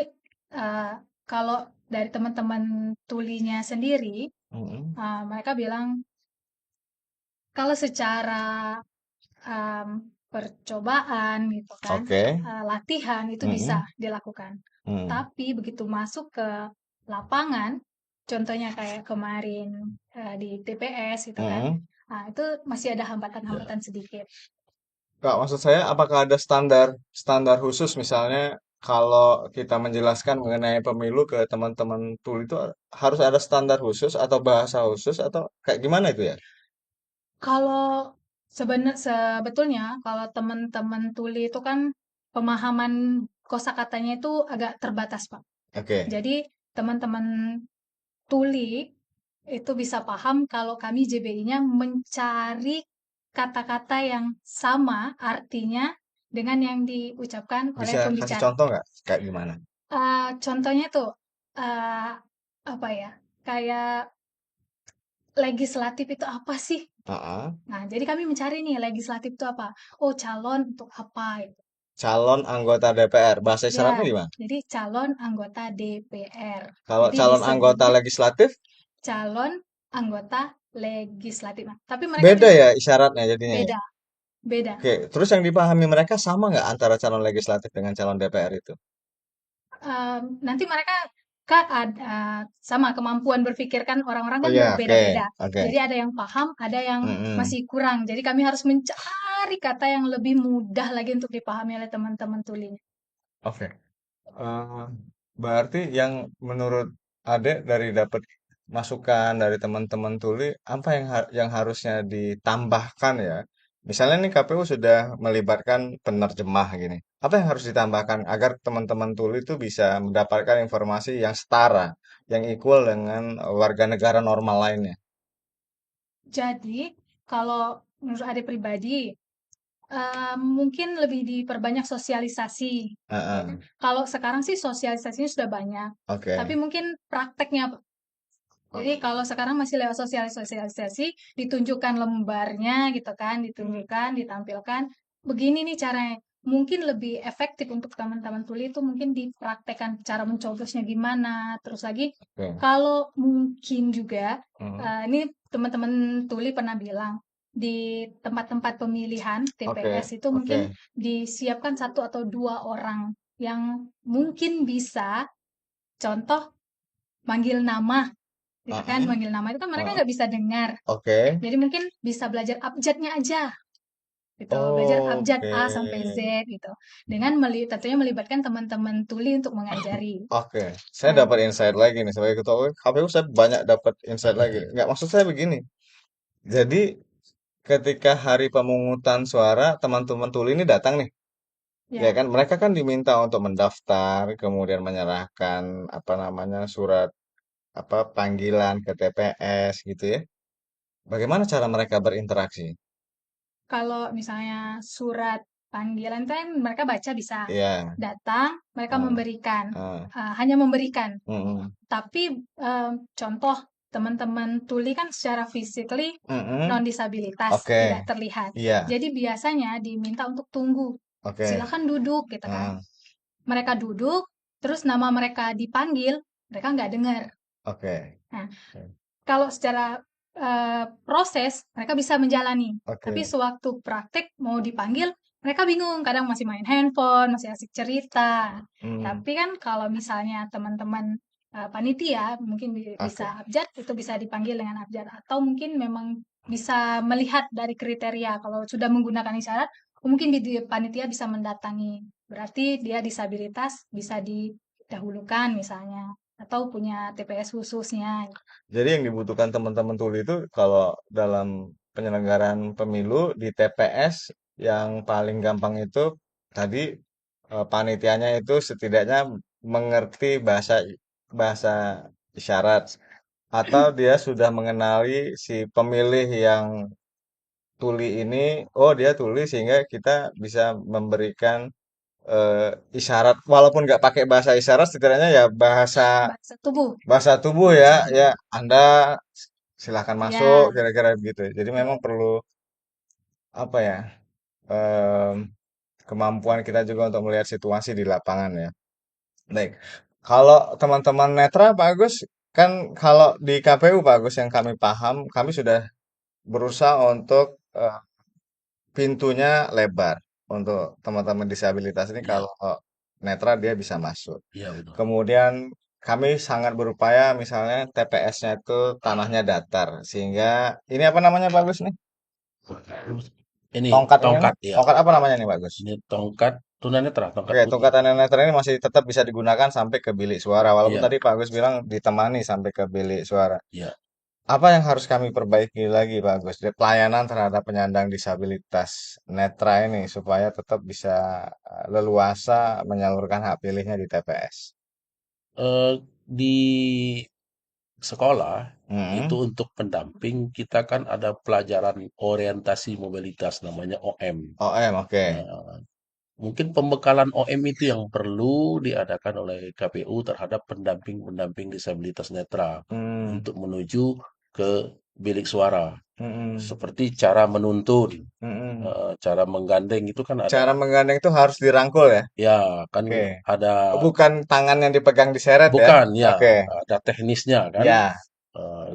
kalau dari teman-teman tulinya sendiri, Mm-mm. mereka bilang kalau secara percobaan gitu kan, Oke. latihan itu bisa Mm-mm. dilakukan. Mm. Tapi begitu masuk ke lapangan, contohnya kayak kemarin di TPS gitu kan, Mm-mm. itu masih ada Ya. hambatan-hambatan sedikit. Kak, maksud saya apakah ada standar standar khusus misalnya kalau kita menjelaskan mengenai pemilu ke teman-teman tuli itu harus ada standar khusus atau bahasa khusus atau kayak gimana itu ya? Kalau sebetulnya kalau teman-teman tuli itu kan pemahaman kosakatanya itu agak terbatas, Pak. Oke, Jadi teman-teman tuli itu bisa paham kalau kami JBI-nya mencari kata-kata yang sama artinya dengan yang diucapkan oleh bisa kasih pembicara. contoh nggak? Kayak gimana? Contohnya tuh eh, apa ya? Kayak legislatif itu apa sih? Ah, Nah, jadi kami mencari nih legislatif itu apa? Oh, calon untuk apa? Gitu. calon anggota DPR. Bahasa Ya, isyaratnya gimana? jadi calon anggota DPR. Kalau Jadi calon anggota disebut legislatif calon anggota legislatif. Nah, tapi mereka beda juga ya isyaratnya jadinya ya. beda, beda. Oke, terus yang dipahami mereka sama nggak antara calon legislatif dengan calon DPR itu? Nanti mereka kan ada sama kemampuan berpikir kan orang-orang Oh kan ya, oke, berbeda-beda. oke. Jadi ada yang paham, ada yang Mm-mm. masih kurang. Jadi kami harus mencari kata yang lebih mudah lagi untuk dipahami oleh teman-teman tuli. Oke. Eh, berarti yang menurut Ade dari dapat masukan dari teman-teman tuli, apa yang yang harusnya ditambahkan ya? Misalnya nih KPU sudah melibatkan penerjemah gini. Apa yang harus ditambahkan agar teman-teman tuli itu bisa mendapatkan informasi yang setara, yang equal dengan warga negara normal lainnya? Jadi kalau menurut Ade pribadi, mungkin lebih diperbanyak sosialisasi. Ya kan? Heeh. Kalau sekarang sih sosialisasinya sudah banyak, tapi Oke. mungkin prakteknya. Jadi kalau sekarang masih lewat sosialisasi, ditunjukkan lembarnya gitu kan, ditunjukkan, ditampilkan. Begini nih caranya. Mungkin lebih efektif untuk teman-teman tuli itu mungkin dipraktekkan cara mencoblosnya gimana. Terus lagi, Oke. kalau mungkin juga, Hmm. ini teman-teman tuli pernah bilang, di tempat-tempat pemilihan Oke. TPS itu Oke. mungkin disiapkan satu atau dua orang yang mungkin bisa, contoh, manggil nama gitu kan, Heeh. manggil nama itu kan mereka Heeh. nggak bisa dengar. Oke. Jadi mungkin bisa belajar abjadnya aja gitu, belajar abjad Oke. A sampai Z gitu. Dengan tentunya melibatkan teman-teman tuli untuk mengajari. Oke, saya Nah, dapat insight lagi nih sebagai ketua KPU saya banyak dapat insight lagi. Nggak maksud saya begini. Jadi ketika hari pemungutan suara teman-teman tuli ini datang nih, ya ya kan? Mereka kan diminta untuk mendaftar, kemudian menyerahkan apa namanya surat apa panggilan ke TPS gitu ya. Bagaimana cara mereka berinteraksi? kalau misalnya surat panggilan kan mereka baca bisa, Iya. datang mereka Ah, memberikan, ah, hanya memberikan. mm-mm, Tapi contoh teman-teman tuli kan secara physically mm-mm. non disabilitas, Oke, tidak terlihat. iya, Jadi biasanya diminta untuk tunggu. oke, Silakan duduk gitu kan. ah, Mereka duduk, terus nama mereka dipanggil, mereka nggak dengar. oke, Nah, kalau secara proses mereka bisa menjalani, tapi oke. sewaktu praktek mau dipanggil, mereka bingung, kadang masih main handphone, masih asik cerita. Hmm, Tapi kan kalau misalnya teman-teman panitia mungkin bisa oke. abjad, itu bisa dipanggil dengan abjad, atau mungkin memang bisa melihat dari kriteria. Kalau sudah menggunakan isyarat, mungkin di panitia bisa mendatangi. Berarti dia disabilitas bisa didahulukan misalnya, atau punya TPS khususnya. Jadi yang dibutuhkan teman-teman tuli itu kalau dalam penyelenggaraan pemilu di TPS yang paling gampang itu tadi panitianya itu setidaknya mengerti bahasa bahasa isyarat atau dia sudah mengenali si pemilih yang tuli ini, oh dia tuli sehingga kita bisa memberikan eh, isyarat walaupun nggak pakai bahasa isyarat setidaknya ya bahasa Bahasa tubuh. bahasa tubuh ya ya Anda silahkan masuk Ya, kira-kira begitu. Jadi memang betul. perlu apa ya em, kemampuan kita juga untuk melihat situasi di lapangan ya. Baik, kalau teman-teman netra Pak Agus kan kalau di KPU Pak Agus yang kami paham, kami sudah berusaha untuk pintunya lebar untuk teman-teman disabilitas ini Iya, kalau netra dia bisa masuk. iya betul. Kemudian kami sangat berupaya misalnya TPS-nya itu tanahnya datar sehingga ini apa namanya Pak Agus nih? Ini Tongkat ini, tongkat ya. tongkat apa namanya nih Pak Gus? Ini tongkat tunanetra, tongkat Oke, putih. tongkat tunanetra ini masih tetap bisa digunakan sampai ke bilik suara, walaupun Iya, tadi Pak Gus bilang ditemani sampai ke bilik suara. iya. Apa yang harus kami perbaiki lagi, Pak Gus? Pelayanan terhadap penyandang disabilitas netra ini supaya tetap bisa leluasa menyalurkan hak pilihnya di TPS. Eh, di sekolah itu Hmm. untuk pendamping kita kan ada pelajaran orientasi mobilitas namanya OM. OM, oke. Nah, mungkin pembekalan OM itu yang perlu diadakan oleh KPU terhadap pendamping-pendamping disabilitas netra Hmm. untuk menuju ke bilik suara. Hmm. Seperti cara menuntun, Hmm. cara menggandeng itu kan ada. Cara menggandeng itu harus dirangkul ya? Ya, kan Oke. ada, Oh, bukan tangan yang dipegang diseret ya? bukan ya, Oke. ada teknisnya kan. Ya.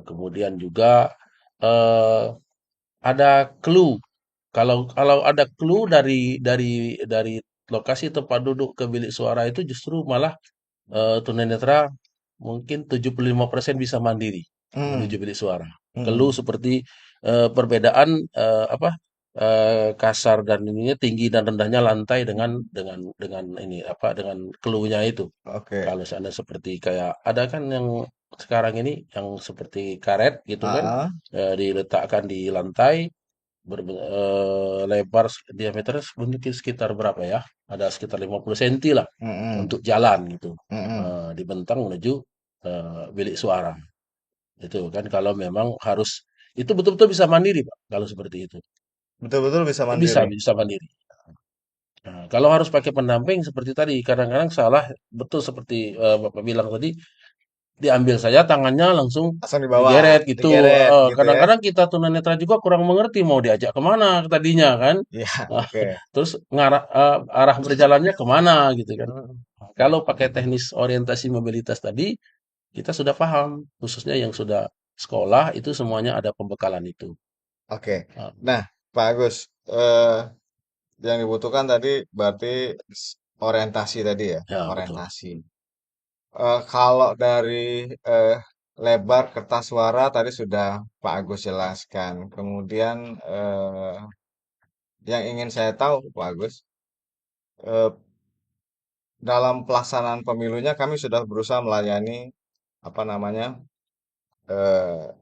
Kemudian juga eh, ada clue. Kalau kalau ada clue dari lokasi tempat duduk ke bilik suara itu justru malah tunanetra mungkin 75% bisa mandiri menuju Hmm. bilik suara. Clue Hmm. seperti perbedaan apa kasar dan ininya tinggi dan rendahnya lantai dengan ini apa dengan clue-nya itu. Oke. Kalau seandainya seperti kayak ada kan yang sekarang ini yang seperti karet gitu kan Ah, ah. diletakkan di lantai lebar diameternya mungkin sekitar berapa ya? Ada sekitar 50 senti lah Hmm. untuk jalan gitu. Hmm. Dibentang menuju bilik suara. Itu kan kalau memang harus itu betul-betul bisa mandiri, Pak, kalau seperti itu. Betul-betul bisa Bisa mandiri. bisa mandiri. Nah, kalau harus pakai pendamping seperti tadi, kadang-kadang salah betul seperti Bapak bilang tadi, diambil saja tangannya langsung Langsung dibawa, digeret gitu. digeret gitu ya. Kadang-kadang kita tunanetra juga kurang mengerti mau diajak kemana tadinya kan. Iya, Nah, oke. terus arah berjalannya kemana gitu kan. Hmm. Nah, kalau pakai teknis orientasi mobilitas tadi, kita sudah paham, khususnya yang sudah sekolah itu semuanya ada pembekalan itu. Oke. Nah, Nah, Pak Agus, yang dibutuhkan tadi berarti orientasi tadi ya, ya betul. orientasi. Kalau dari eh, lebar kertas suara tadi sudah Pak Agus jelaskan. Kemudian yang ingin saya tahu, Pak Agus, eh, dalam pelaksanaan pemilunya kami sudah berusaha melayani apa namanya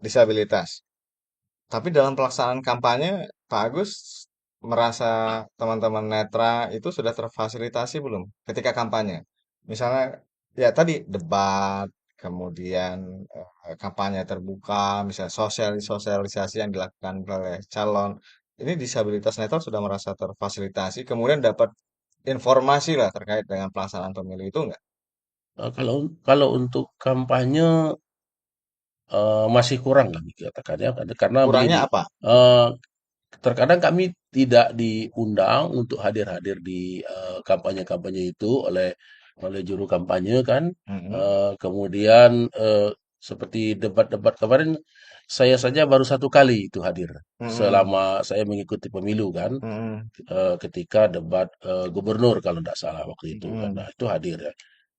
disabilitas. Tapi dalam pelaksanaan kampanye, Pak Agus merasa teman-teman netra itu sudah terfasilitasi belum ketika kampanye? Misalnya, ya tadi debat, kemudian kampanye terbuka, misalnya sosialisasi yang dilakukan oleh calon. Ini disabilitas netra sudah merasa terfasilitasi, kemudian dapat informasi lah terkait dengan pelaksanaan pemilu itu enggak? Kalau kalau untuk kampanye masih kurang kami katakan ya, karena Kurangnya begini, apa? eh, terkadang kami tidak diundang untuk hadir-hadir di kampanye-kampanye itu oleh oleh juru kampanye kan. Mm-mm. Kemudian seperti debat-debat kemarin, saya saja baru satu kali itu hadir Mm-mm. selama saya mengikuti pemilu kan. Mm-mm. Ketika debat gubernur kalau tidak salah waktu itu kan. Nah, Mm-mm. itu hadir ya.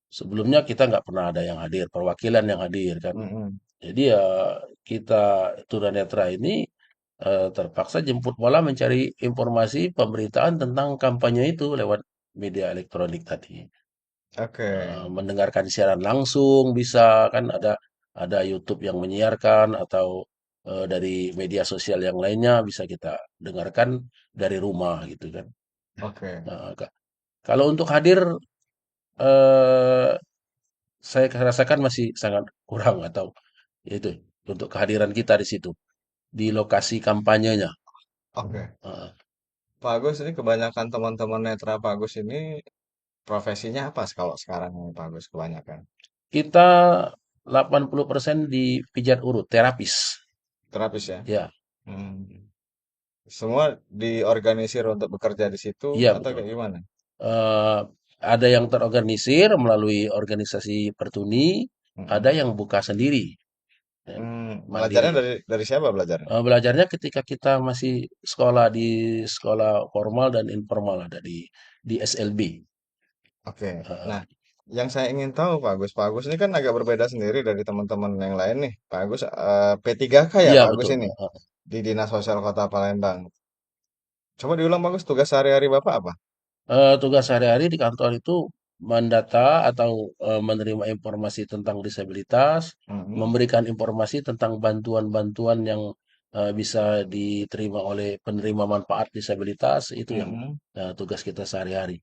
Sebelumnya kita nggak pernah ada yang hadir, perwakilan yang hadir kan. Mm-mm. Jadi ya kita tunanetra ini terpaksa jemput bola mencari informasi pemberitaan tentang kampanye itu lewat media elektronik tadi. Oke. Mendengarkan siaran langsung bisa kan ada YouTube yang menyiarkan atau dari media sosial yang lainnya bisa kita dengarkan dari rumah gitu kan. Oke. Nah, kalau untuk hadir eh, saya rasakan masih sangat kurang atau itu untuk kehadiran kita di situ di lokasi kampanyenya. Oke. Heeh. Pak Agus ini kebanyakan teman-teman netra Pak Agus ini profesinya apa kalau sekarang ini Pak Agus kebanyakan? Kita 80% di pijat urut, terapis. Terapis ya? Ya, Hmm. Semua diorganisir untuk bekerja di situ iya atau betul. kayak gimana? Eh, ada yang terorganisir melalui organisasi pertuni, ada Mm-mm. yang buka sendiri, ya, Belajarnya mandiri. dari siapa belajarnya? Belajarnya ketika kita masih sekolah di sekolah formal dan informal ada di SLB. Oke. Nah, Heeh. yang saya ingin tahu Pak Agus ini kan agak berbeda sendiri dari teman-teman yang lain nih. Pak Agus P3K ya Iya Pak Agus betul. ini Heeh. di Dinas Sosial Kota Palembang. Coba diulang bagus, tugas sehari-hari Bapak apa? Tugas sehari-hari di kantor itu mendata atau menerima informasi tentang disabilitas, Mm-mm. memberikan informasi tentang bantuan-bantuan yang bisa diterima oleh penerima manfaat disabilitas, itu yang Mm-mm. tugas kita sehari-hari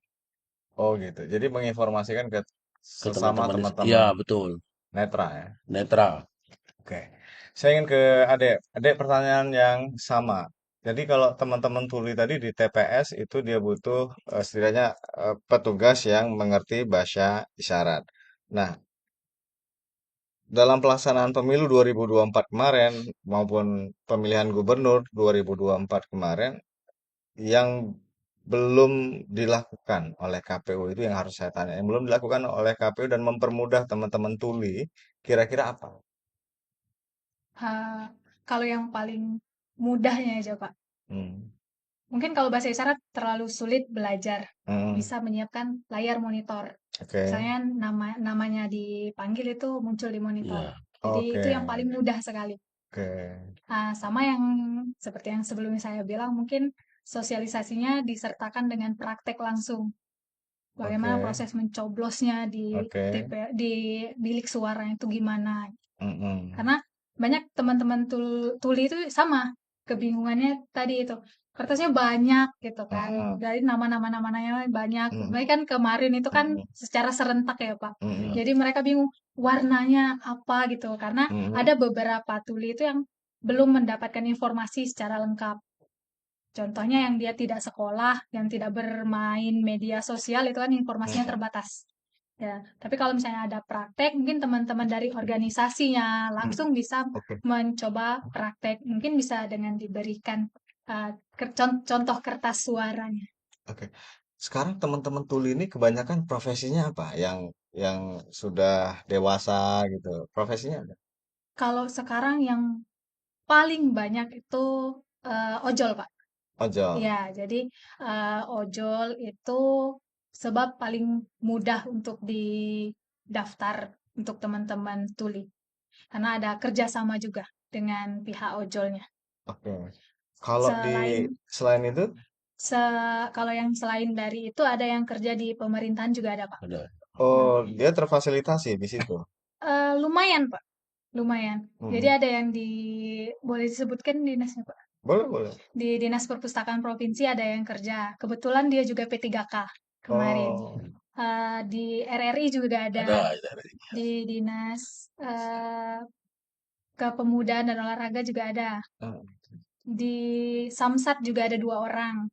Oh gitu. Jadi menginformasikan ke ke sesama teman-teman. Iya, teman-teman betul, netra ya. netral. Oke. Saya ingin ke Adek. Adek pertanyaan yang sama. Jadi kalau teman-teman tuli tadi di TPS itu dia butuh setidaknya petugas yang mengerti bahasa isyarat. Nah, dalam pelaksanaan pemilu 2024 kemarin maupun pemilihan gubernur 2024 kemarin yang belum dilakukan oleh KPU itu yang harus saya tanya. Yang belum dilakukan oleh KPU dan mempermudah teman-teman tuli, kira-kira apa? Ah, kalau yang paling mudahnya aja, Pak. Hmm. Mungkin kalau bahasa isyarat terlalu sulit belajar, Hmm. bisa menyiapkan layar monitor. Oke. Misalnya namanya dipanggil itu muncul di monitor. Ya, Jadi Oke. itu yang paling mudah sekali. Oke. Sama yang seperti yang sebelumnya saya bilang, mungkin sosialisasinya disertakan dengan praktek langsung. Bagaimana Oke. proses mencoblosnya di Oke. di bilik suara itu gimana. Mm-mm. Karena banyak teman-teman tuli itu sama, kebingungannya tadi itu. Kertasnya banyak gitu kan. Mm-mm. Dari nama-nama-namanya banyak. Mm-mm. Mereka kan kemarin itu kan Mm-mm. secara serentak ya, Pak. ya, Mm-mm. Jadi mereka bingung warnanya apa gitu. Karena Mm-mm. ada beberapa tuli itu yang belum mendapatkan informasi secara lengkap. Contohnya yang dia tidak sekolah, yang tidak bermain media sosial itu kan informasinya Mm-mm. terbatas. Ya, tapi kalau misalnya ada praktek, mungkin teman-teman dari organisasinya Mm-mm. langsung bisa Oke. mencoba praktek. Mungkin bisa dengan diberikan contoh kertas suaranya. Oke. Sekarang teman-teman tuli ini kebanyakan profesinya apa? Yang sudah dewasa gitu. Profesinya apa? Kalau sekarang yang paling banyak itu ojol, Pak. Ojol. Ya, jadi ojol itu sebab paling mudah untuk didaftar untuk teman-teman tuli. Karena ada kerjasama juga dengan pihak ojolnya. Oke. Kalau di Selain selain itu, kalau yang selain dari itu ada yang kerja di pemerintahan juga ada, Pak. ada. Hmm. oh dia terfasilitasi di situ. Lumayan, Pak. Lumayan. Jadi Mm-mm. ada yang boleh disebutkan dinasnya, Pak. Boleh, boleh. Di Dinas Perpustakaan Provinsi ada yang kerja. Kebetulan dia juga P3K kemarin. Oh. Di RRI juga ada. Ada. Di Dinas Kepemudaan dan Olahraga juga ada. Mm. Di Samsat juga ada 2 orang.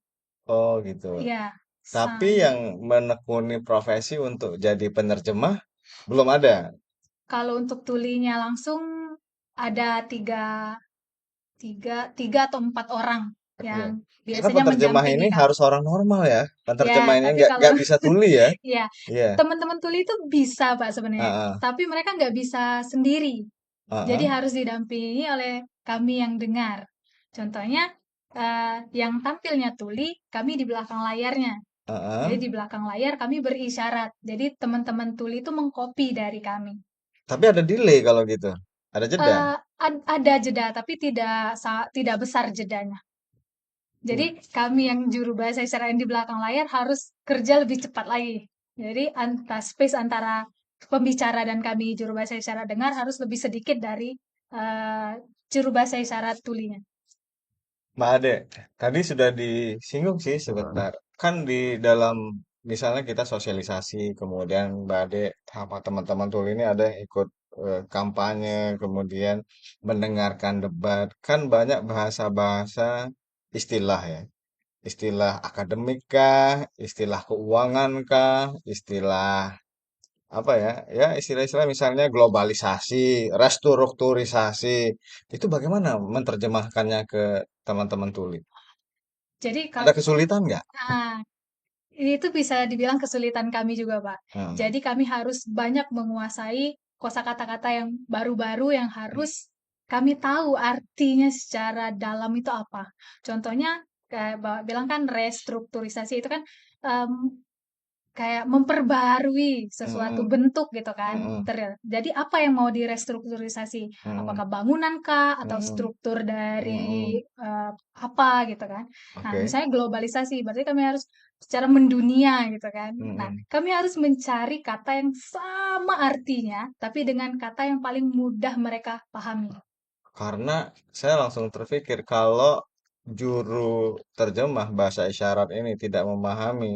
Oh gitu. Ya, Tapi sam. yang menekuni profesi untuk jadi penerjemah belum ada. Kalau untuk tulinya langsung ada tiga atau 4 orang Oke. yang Karena biasanya penerjemah ini mendampingi kami. harus orang normal ya. Ya, Penerjemah ini tapi kalau nggak bisa tuli ya. ya Iya. teman-teman tuli itu bisa Pak sebenarnya, Heeh. tapi mereka nggak bisa sendiri. Jadi Heeh. harus didampingi oleh kami yang dengar. Contohnya yang tampilnya tuli, kami di belakang layarnya. Heeh. Jadi di belakang layar kami berisyarat. Jadi teman-teman tuli itu mengcopy dari kami. Tapi ada delay kalau gitu. Ada jeda. Ada jeda, tapi tidak besar jedanya. Jadi Hmm. kami yang juru bahasa isyarat yang di belakang layar harus kerja lebih cepat lagi. Jadi space antara pembicara dan kami juru bahasa isyarat dengar harus lebih sedikit dari eh, juru bahasa isyarat tulinya. Mbak Ade, tadi sudah disinggung sih sebentar. Kan di dalam misalnya kita sosialisasi, kemudian Mbak Ade sama teman-teman tuli ini ada yang ikut kampanye, kemudian mendengarkan debat. Kan banyak bahasa-bahasa istilah ya. Istilah akademik kah, istilah keuangan kah, istilah apa ya? Ya istilah-istilah misalnya globalisasi, restrukturisasi. Itu bagaimana menerjemahkannya ke teman-teman tuli? Jadi Ada kesulitan nggak? nah, itu bisa dibilang kesulitan kami juga, Pak. Hmm. Jadi kami harus banyak menguasai kosakata-kata yang baru-baru yang harus kami tahu artinya secara dalam itu apa. Contohnya kayak Bapak bilang kan restrukturisasi itu kan em, kayak memperbarui sesuatu Mm-mm. bentuk gitu kan. Mm-mm. Jadi apa yang mau direstrukturisasi? Mm-mm. Apakah bangunan kah atau Mm-mm. struktur dari Mm-mm. apa gitu kan. Nah, Oke. misalnya globalisasi, berarti kami harus secara mendunia gitu kan. Nah, Mm-mm. kami harus mencari kata yang sama artinya, tapi dengan kata yang paling mudah mereka pahami. Karena saya langsung terpikir kalau juru terjemah bahasa isyarat ini tidak memahami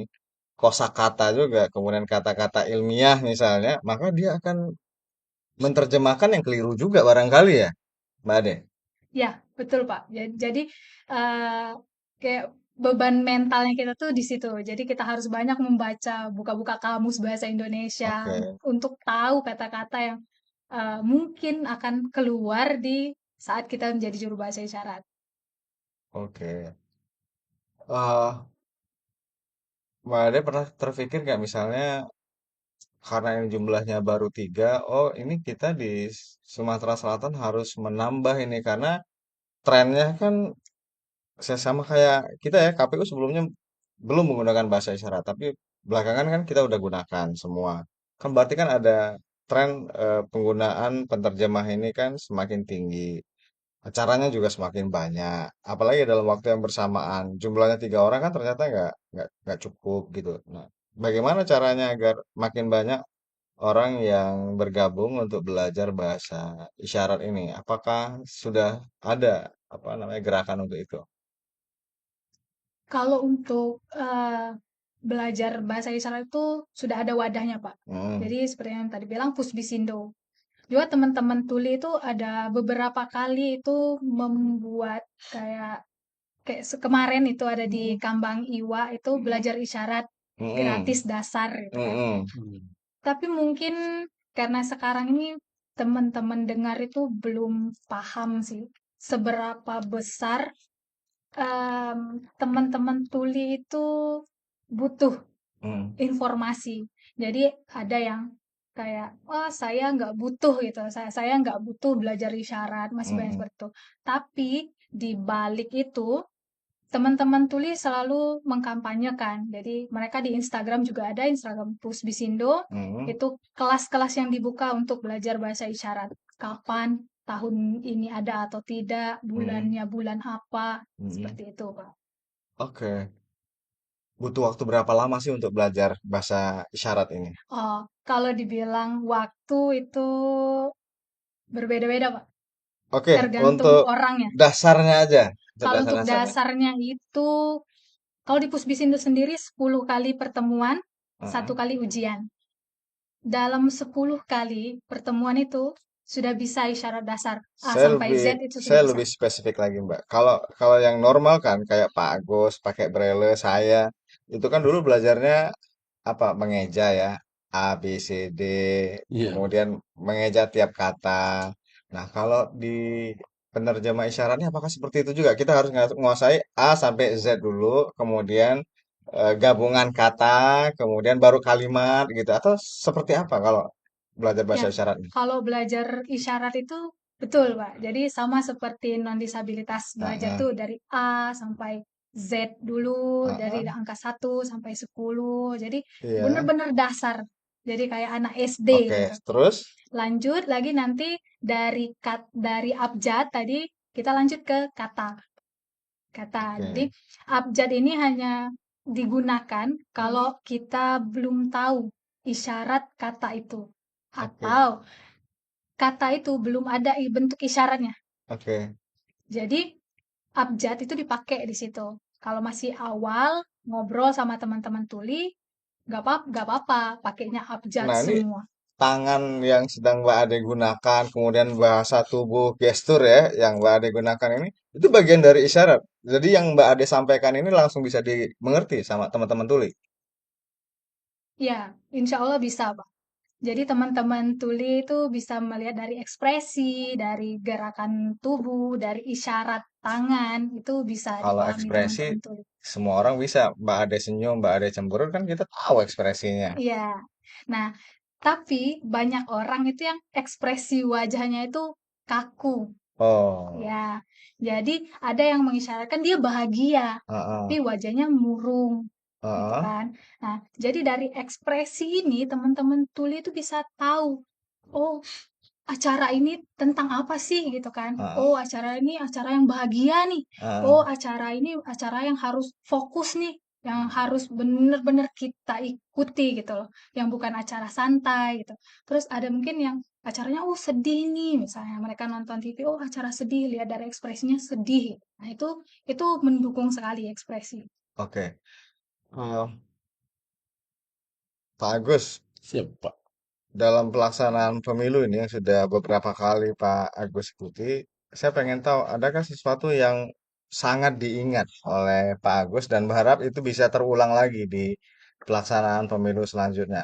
kosakata juga, kemudian kata-kata ilmiah misalnya, maka dia akan menerjemahkan yang keliru juga barangkali ya, Mbak Ade. Ya, betul Pak. Jadi eh, kayak beban mentalnya kita tuh di situ. Jadi kita harus banyak membaca, buka-buka kamus bahasa Indonesia Oke, untuk tahu kata-kata yang mungkin akan keluar di saat kita menjadi juru bahasa isyarat. oke. Mbak Ade pernah terpikir nggak misalnya karena ini jumlahnya baru 3, oh ini kita di Sumatera Selatan harus menambah ini karena trennya kan sama kayak kita ya, KPU sebelumnya belum menggunakan bahasa isyarat, tapi belakangan kan kita udah gunakan semua. Kan berarti kan ada tren penggunaan penterjemah ini kan semakin tinggi. Acaranya juga semakin banyak. Apalagi dalam waktu yang bersamaan. Jumlahnya 3 orang kan ternyata nggak cukup gitu. Nah, bagaimana caranya agar makin banyak orang yang bergabung untuk belajar bahasa isyarat ini? Apakah sudah ada apa namanya gerakan untuk itu? Kalau untuk belajar bahasa isyarat itu sudah ada wadahnya Pak. Hmm. Jadi seperti yang tadi bilang Pusbisindo. Juga teman-teman Tuli itu ada beberapa kali itu membuat kayak kemarin itu ada di Kambang Iwa itu belajar isyarat Mm-mm. gratis dasar gitu kan. Mm-mm. Hmm. Tapi mungkin karena sekarang ini teman-teman dengar itu belum paham sih seberapa besar teman-teman tuli itu butuh Mm. informasi. Jadi ada yang kayak, wah saya nggak butuh gitu, saya nggak butuh belajar isyarat, masih banyak Mm-mm. seperti itu. Tapi di balik itu teman-teman tuli selalu mengkampanyekan. Jadi mereka di Instagram juga ada Instagram Pusbisindo, Mm-mm. itu kelas-kelas yang dibuka untuk belajar bahasa isyarat. Kapan tahun ini ada atau tidak, Mm-mm. bulannya bulan apa, Mm-mm. seperti itu, Pak. Oke. Butuh waktu berapa lama sih untuk belajar bahasa isyarat ini? Oh, kalau dibilang waktu itu berbeda-beda, Pak. Oke, Tergantung untuk orangnya. dasarnya aja. Untuk Kalau untuk dasar-dasarnya. dasarnya itu, kalau di Pusbisindo sendiri 10 kali pertemuan, satu Heeh. kali ujian. Dalam 10 kali pertemuan itu sudah bisa isyarat dasar. A Saya sampai lebih Z itu sudah saya bisa. lebih spesifik lagi, Mbak. Kalau kalau yang normal kan kayak Pak Agus pakai braille saya itu kan dulu belajarnya apa mengeja ya A B C D Iya, kemudian mengeja tiap kata. Nah, kalau di penerjemah isyaratnya apakah seperti itu juga? Kita harus menguasai A sampai Z dulu, kemudian gabungan kata, kemudian baru kalimat gitu atau seperti apa kalau belajar Ya, bahasa isyaratnya? kalau belajar isyarat itu betul, Pak. Jadi sama seperti non disabilitas belajar Heeh. tuh dari A sampai Z dulu, dari Heeh. angka 1 sampai 10. Jadi Iya. bener-bener dasar. Jadi kayak anak SD Oke, gitu. terus? Lanjut lagi nanti dari abjad tadi kita lanjut ke kata. Kata. Jadi Oke. abjad ini hanya digunakan Hmm. kalau kita belum tahu isyarat kata itu Oke. atau kata itu belum ada bentuk isyaratnya. Oke. Jadi abjad itu dipakai di situ. Kalau masih awal ngobrol sama teman-teman tuli, nggak apa-apa, pakainya abjad Nah, ini semua. tangan yang sedang Mbak Ade gunakan, kemudian bahasa tubuh gestur ya, yang Mbak Ade gunakan ini, itu bagian dari isyarat. Jadi yang Mbak Ade sampaikan ini langsung bisa dimengerti sama teman-teman tuli. Ya, insya Allah bisa, Pak. Jadi teman-teman tuli itu bisa melihat dari ekspresi, dari gerakan tubuh, dari isyarat tangan, itu bisa Kalau dipahami ekspresi, teman-teman tuli. semua orang bisa. Mbak Ade senyum, Mbak Ade cemberut, kan kita tahu ekspresinya. Iya. Nah, tapi banyak orang itu yang ekspresi wajahnya itu kaku. Oh, Ya, jadi ada yang mengisyaratkan dia bahagia, tapi heeh. wajahnya murung. gitu Heeh, kan. Nah, jadi dari ekspresi ini teman-teman tuli itu bisa tahu, oh acara ini tentang apa sih gitu kan. heeh, Oh acara ini acara yang bahagia nih. heeh. Oh acara ini acara yang harus fokus nih, yang harus bener-bener kita ikuti gitu loh, yang bukan acara santai gitu. Terus ada mungkin yang acaranya, oh sedih nih, misalnya mereka nonton TV, oh acara sedih, lihat dari ekspresinya sedih. Nah itu mendukung sekali ekspresi. Oke. Eh, Pak Agus, Siap, Pak. dalam pelaksanaan pemilu ini yang sudah beberapa kali Pak Agus ikuti, saya pengen tahu, adakah sesuatu yang sangat diingat oleh Pak Agus dan berharap itu bisa terulang lagi di pelaksanaan pemilu selanjutnya?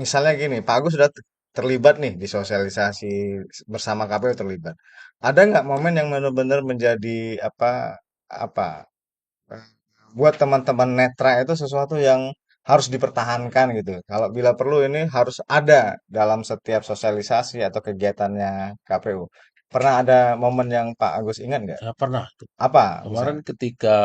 Misalnya gini, Pak Agus sudah terlibat nih di sosialisasi bersama KPU terlibat. Ada nggak momen yang benar-benar menjadi apa eh, buat teman-teman netra itu sesuatu yang harus dipertahankan gitu. Kalau bila perlu ini harus ada dalam setiap sosialisasi atau kegiatannya KPU. Pernah ada momen yang Pak Agus ingat nggak? Saya pernah tuh. Apa Kemarin misalnya? ketika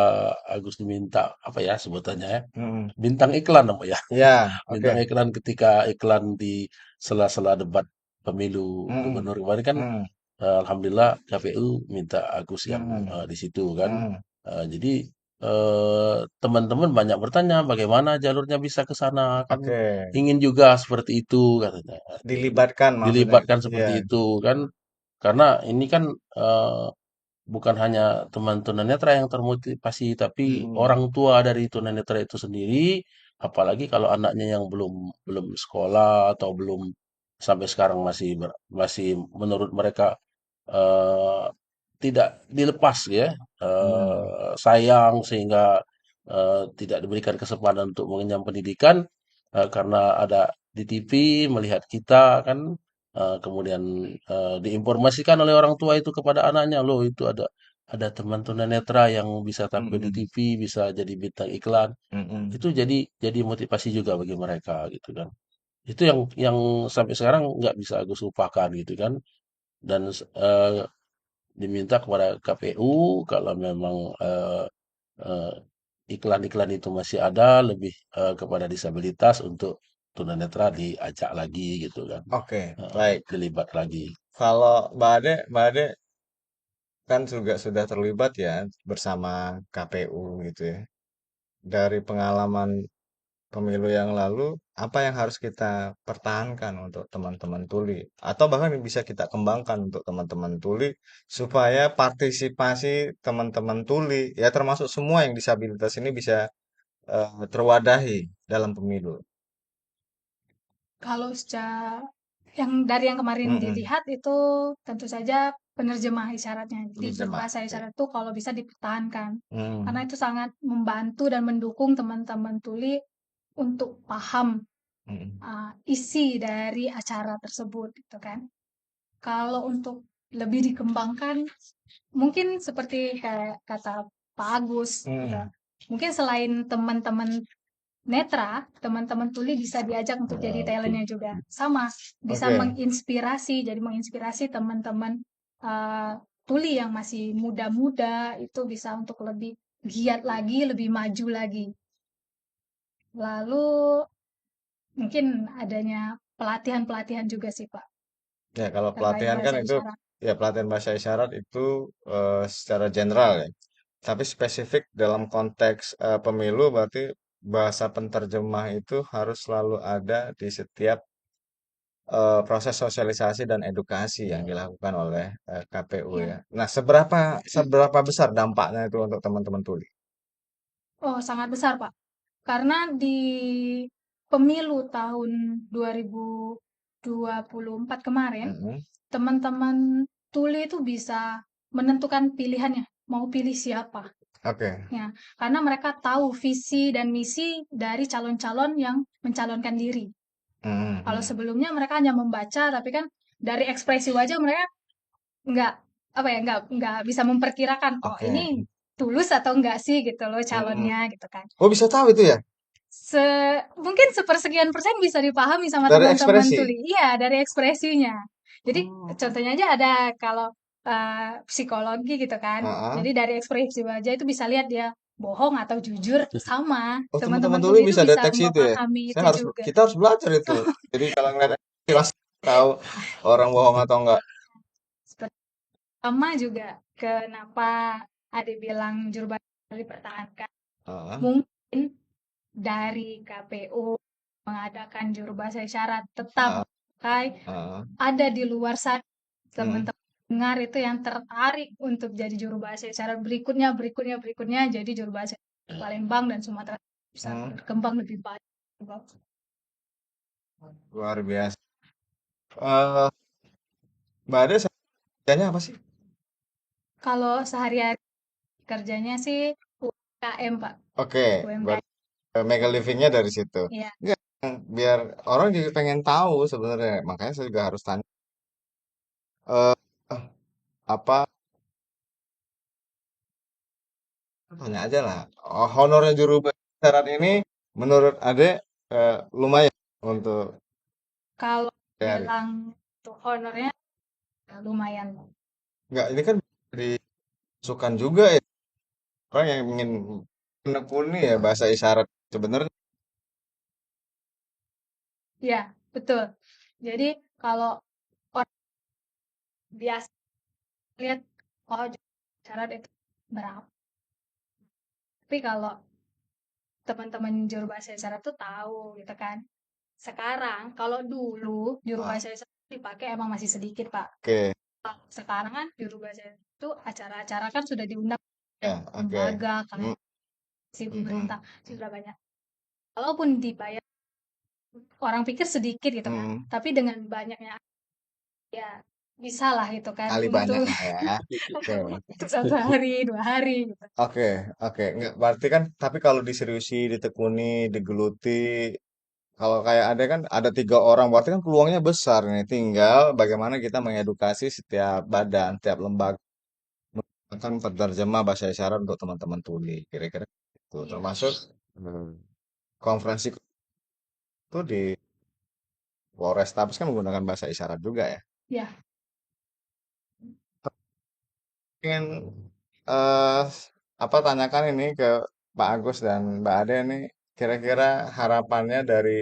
Agus diminta apa ya sebutannya ya, Hmm. bintang iklan apa ya, Ya, bintang oke. iklan ketika iklan di sela-sela debat pemilu Hmm. gubernur kemarin kan, Hmm. alhamdulillah KPU minta Agus yang Hmm. di situ kan. Hmm. Jadi teman-teman banyak bertanya bagaimana jalurnya bisa ke sana kan, Oke. ingin juga seperti itu katanya. Dilibatkan maksudnya. Dilibatkan Iya. seperti itu kan, karena ini kan bukan hanya teman tunanetra yang termotivasi, tapi Hmm. orang tua dari tunanetra itu sendiri, apalagi kalau anaknya yang belum belum sekolah atau belum sampai sekarang masih menurut mereka eh, tidak dilepas ya, Hmm. sayang sehingga tidak diberikan kesempatan untuk mengenyam pendidikan karena ada di TV melihat kita kan. Kemudian diinformasikan oleh orang tua itu kepada anaknya, loh itu ada teman tunanetra yang bisa tampil di Hmm. TV, bisa jadi bintang iklan. Hmm. Itu jadi motivasi juga bagi mereka gitu kan. Itu yang sampai sekarang nggak bisa Agus lupakan gitu kan. Dan diminta kepada KPU kalau memang eh, iklan-iklan itu masih ada lebih kepada disabilitas untuk tunanetra diajak lagi gitu kan. Oke, baik. Dilibat lagi. Kalau Mbak Ade kan juga sudah terlibat ya bersama KPU gitu ya. Dari pengalaman pemilu yang lalu, apa yang harus kita pertahankan untuk teman-teman tuli? Atau bahkan bisa kita kembangkan untuk teman-teman tuli supaya partisipasi teman-teman tuli, ya termasuk semua yang disabilitas ini bisa terwadahi dalam pemilu. Kalau secara yang kemarin Mm-mm. dilihat itu tentu saja penerjemah isyaratnya. Jadi Terjemah. berbahasa Oke. isyarat itu kalau bisa dipertahankan. Karena Mm. itu sangat membantu dan mendukung teman-teman tuli untuk paham Mm-mm. isi dari acara tersebut gitu kan. Kalau untuk lebih dikembangkan, mungkin seperti kayak kata Pak Agus gitu. Mm. Mungkin selain teman-teman netra, teman-teman tuli bisa diajak untuk jadi Ya, betul. talentnya juga. Sama, bisa Oke. menginspirasi, jadi menginspirasi teman-teman tuli yang masih muda-muda itu bisa untuk lebih giat lagi, lebih maju lagi. Lalu mungkin adanya pelatihan-pelatihan juga sih Pak, Ya, kalau terkait pelatihan kan bahasa itu, isyarat. ya pelatihan bahasa isyarat itu secara general ya. Tapi spesifik dalam konteks pemilu berarti bahasa penterjemah itu harus selalu ada di setiap proses sosialisasi dan edukasi yang Ya. dilakukan oleh KPU Ya. ya. Nah, seberapa seberapa besar dampaknya itu untuk teman-teman tuli? Oh, sangat besar Pak. Karena di pemilu tahun 2024 kemarin, Mm-mm. teman-teman tuli itu bisa menentukan pilihannya, mau pilih siapa. Oke. Ya, karena mereka tahu visi dan misi dari calon-calon yang mencalonkan diri. Kalau Mm-mm. sebelumnya mereka hanya membaca, tapi kan dari ekspresi wajah mereka nggak apa ya nggak bisa memperkirakan, oh ini Oke. tulus atau enggak sih gitu loh Mm-mm. calonnya gitu kan. Oh, bisa tahu itu ya Se mungkin sepersekian persen bisa dipahami sama dari teman-teman ekspresi. tuli. Iya, dari ekspresinya. Jadi Oh. contohnya aja ada kalau psikologi gitu kan. Ah, Jadi ah. dari ekspresi wajah itu bisa lihat dia bohong atau jujur sama. Oh, teman-teman Teman-teman tuli tuli itu bisa bisa deteksi itu ya? memahami itu juga. Kita harus belajar itu. Jadi kalau ngeliat langsung tahu orang bohong atau enggak. Seperti sama juga kenapa ada bilang juru bahasa dipertahankan. Ah, Mungkin dari KPU mengadakan juru bahasa isyarat tetap ah, pakai, ah. ada di luar sana Hmm. teman-teman dengar itu yang tertarik untuk jadi juru bahasa isyarat berikutnya jadi juru bahasa isyarat Palembang dan Sumatera bisa Hmm. berkembang lebih baik. Luar biasa. Eh, Mbak Ade kerjanya apa sih? Kalau sehari-hari kerjanya sih UMKM, Pak. Oke, UMKM. berarti make a living-nya dari situ. Iya, Enggak, biar orang juga pengen tahu sebenarnya. Makanya saya juga harus tanya. Eh, apa? Tanya aja lah. Oh, honornya juru bahasa ini menurut Ade lumayan untuk kalau hari. bilang untuk honornya lumayan. Enggak, ini kan disukan juga ya. Orang yang ingin menekuni ya bahasa isyarat sebenarnya. Iya, betul. Jadi kalau orang biasa lihat, oh syarat itu berapa. Tapi kalau teman-teman juru bahasa isyarat tuh tahu gitu kan. Sekarang kalau dulu juru Ah, bahasa isyarat dipakai emang masih sedikit, Pak. oke, Sekarang kan juru bahasa itu acara-acara kan sudah diundang oleh ya, oke. lembaga Hmm, kayak si hmm, hmm, pemerintah sudah banyak. Walaupun dibayar orang pikir sedikit gitu kan. hmm. Tapi dengan banyaknya ya bisa lah itu kan Kali untuk banyak lah ya. Oke, untuk 1 hari 2 hari gitu. oke, oke. Nggak, berarti kan, tapi kalau diseriusi, ditekuni, digeluti, kalau kayak ada kan ada 3 orang, berarti kan peluangnya besar nih. Tinggal bagaimana kita mengedukasi setiap badan, setiap lembaga akan penerjemah bahasa isyarat untuk teman-teman tuli. Kira-kira itu Iya, termasuk konferensi itu di Polrestabes kan menggunakan bahasa isyarat juga ya. ya. Ingin eh apa tanyakan ini ke Pak Agus dan Mbak Ade nih, kira-kira harapannya dari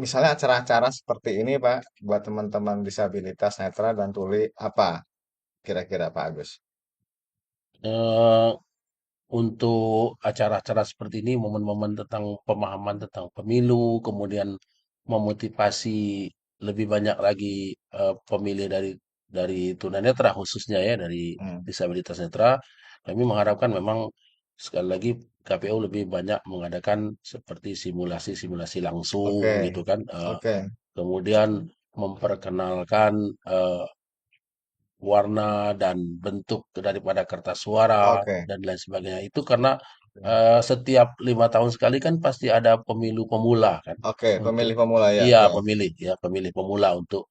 misalnya acara-acara seperti ini Pak, buat teman-teman disabilitas netra dan tuli apa kira-kira Pak Agus? Eh, untuk acara-acara seperti ini, momen-momen tentang pemahaman tentang pemilu, kemudian memotivasi lebih banyak lagi pemilih dari tunanetra khususnya ya dari Hmm, disabilitas netra. Kami mengharapkan memang sekali lagi KPU lebih banyak mengadakan seperti simulasi-simulasi langsung oke, gitu kan. oke, Kemudian memperkenalkan warna dan bentuk daripada kertas suara oke, dan lain sebagainya. Itu karena setiap 5 tahun sekali kan pasti ada pemilu pemula kan oke, untuk pemilih pemula ya, iya ya. pemilih pemula untuk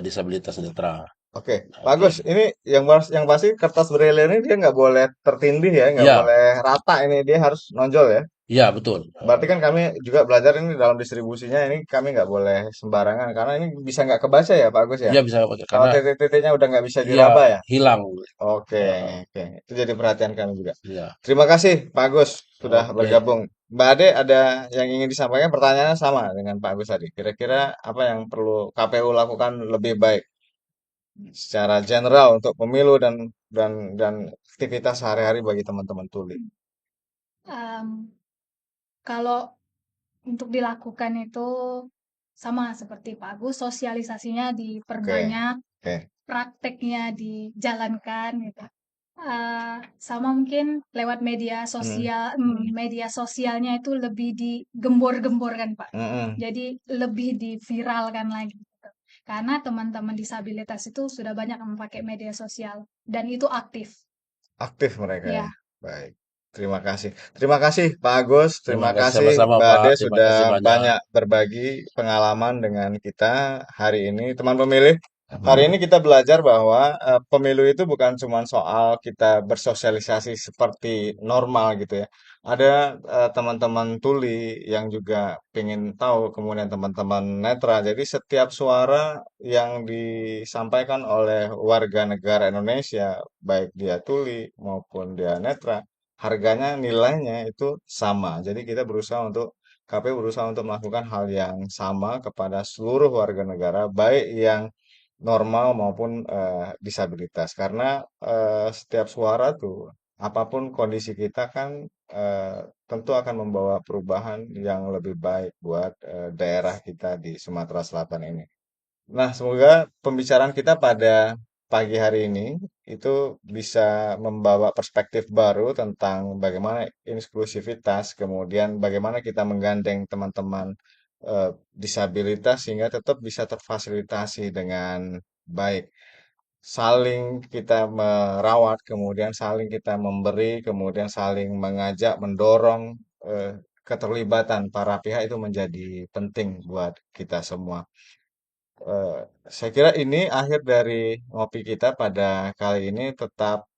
disabilitas netra. Oke, Oke, bagus. Ini yang pasti kertas braille ini dia nggak boleh tertindih ya, nggak iya, boleh rata ini, dia harus nonjol ya. iya betul. Berarti kan kami juga belajar ini dalam distribusinya ini kami nggak boleh sembarangan karena ini bisa nggak kebaca ya Pak Agus ya. Iya bisa pakai Kalau karena titik-titiknya udah nggak bisa iya diraba ya. hilang. Oke, Eh, oke. Itu jadi perhatian kami juga. iya, Terima kasih Pak Agus sudah oke. bergabung. Mbak Ade ada yang ingin disampaikan pertanyaannya sama dengan Pak Agus tadi. Kira-kira apa yang perlu KPU lakukan lebih baik secara general untuk pemilu dan aktivitas sehari-hari bagi teman-teman tuli. Em, kalau untuk dilakukan itu sama seperti Pak Agus, sosialisasinya Oke, diperbanyak, oke. prakteknya dijalankan gitu. Sama mungkin lewat Hmm, media sosialnya itu lebih digembor-gemborkan, Pak. mm-mm. Jadi lebih diviralkan lagi gitu. Karena teman-teman disabilitas itu sudah banyak yang memakai media sosial dan itu aktif. Aktif mereka ya. Ya, Baik. Terima kasih. Terima kasih Pak Agus. Terima Terima kasih kasih sama-sama Mbak Pak. Ade Terima sudah kasih banyak. banyak berbagi pengalaman dengan kita hari ini. Teman pemilih, hari ini kita belajar bahwa pemilu itu bukan cuma soal kita bersosialisasi seperti normal gitu ya. Ada teman-teman tuli yang juga pengen tahu, kemudian teman-teman netra. Jadi setiap suara yang disampaikan oleh warga negara Indonesia, baik dia tuli maupun dia netra, harganya, nilainya itu sama. Jadi KPU berusaha untuk melakukan hal yang sama kepada seluruh warga negara, baik yang normal maupun disabilitas. Karena setiap suara tuh, apapun kondisi kita kan tentu akan membawa perubahan yang lebih baik buat daerah kita di Sumatera Selatan ini. Nah, semoga pembicaraan kita pada pagi hari ini itu bisa membawa perspektif baru tentang bagaimana inklusivitas, kemudian bagaimana kita menggandeng teman-teman disabilitas sehingga tetap bisa terfasilitasi dengan baik. Saling kita merawat, kemudian saling kita memberi, kemudian saling mengajak, mendorong keterlibatan para pihak itu menjadi penting buat kita semua. Eh, saya kira ini akhir dari ngopi kita pada kali ini. Tetap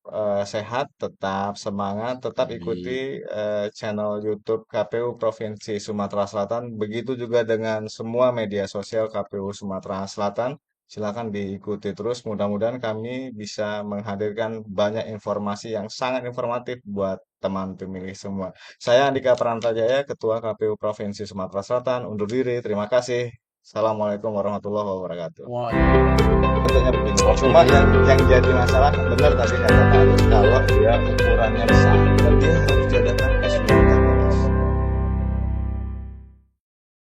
sehat, tetap semangat, tetap ikuti Baik. channel YouTube KPU Provinsi Sumatera Selatan. Begitu juga dengan semua media sosial KPU Sumatera Selatan. Silakan diikuti terus. Mudah-mudahan kami bisa menghadirkan banyak informasi yang sangat informatif buat teman pemilih semua. Saya Andika Prantajaya, Ketua KPU Provinsi Sumatera Selatan, undur diri. Terima kasih. Assalamualaikum warahmatullahi wabarakatuh. Wah, Bentuknya begini. Cuma oke. yang jadi masalah benar tadi kata Pak Arif, kalau dia ukurannya besar dan dia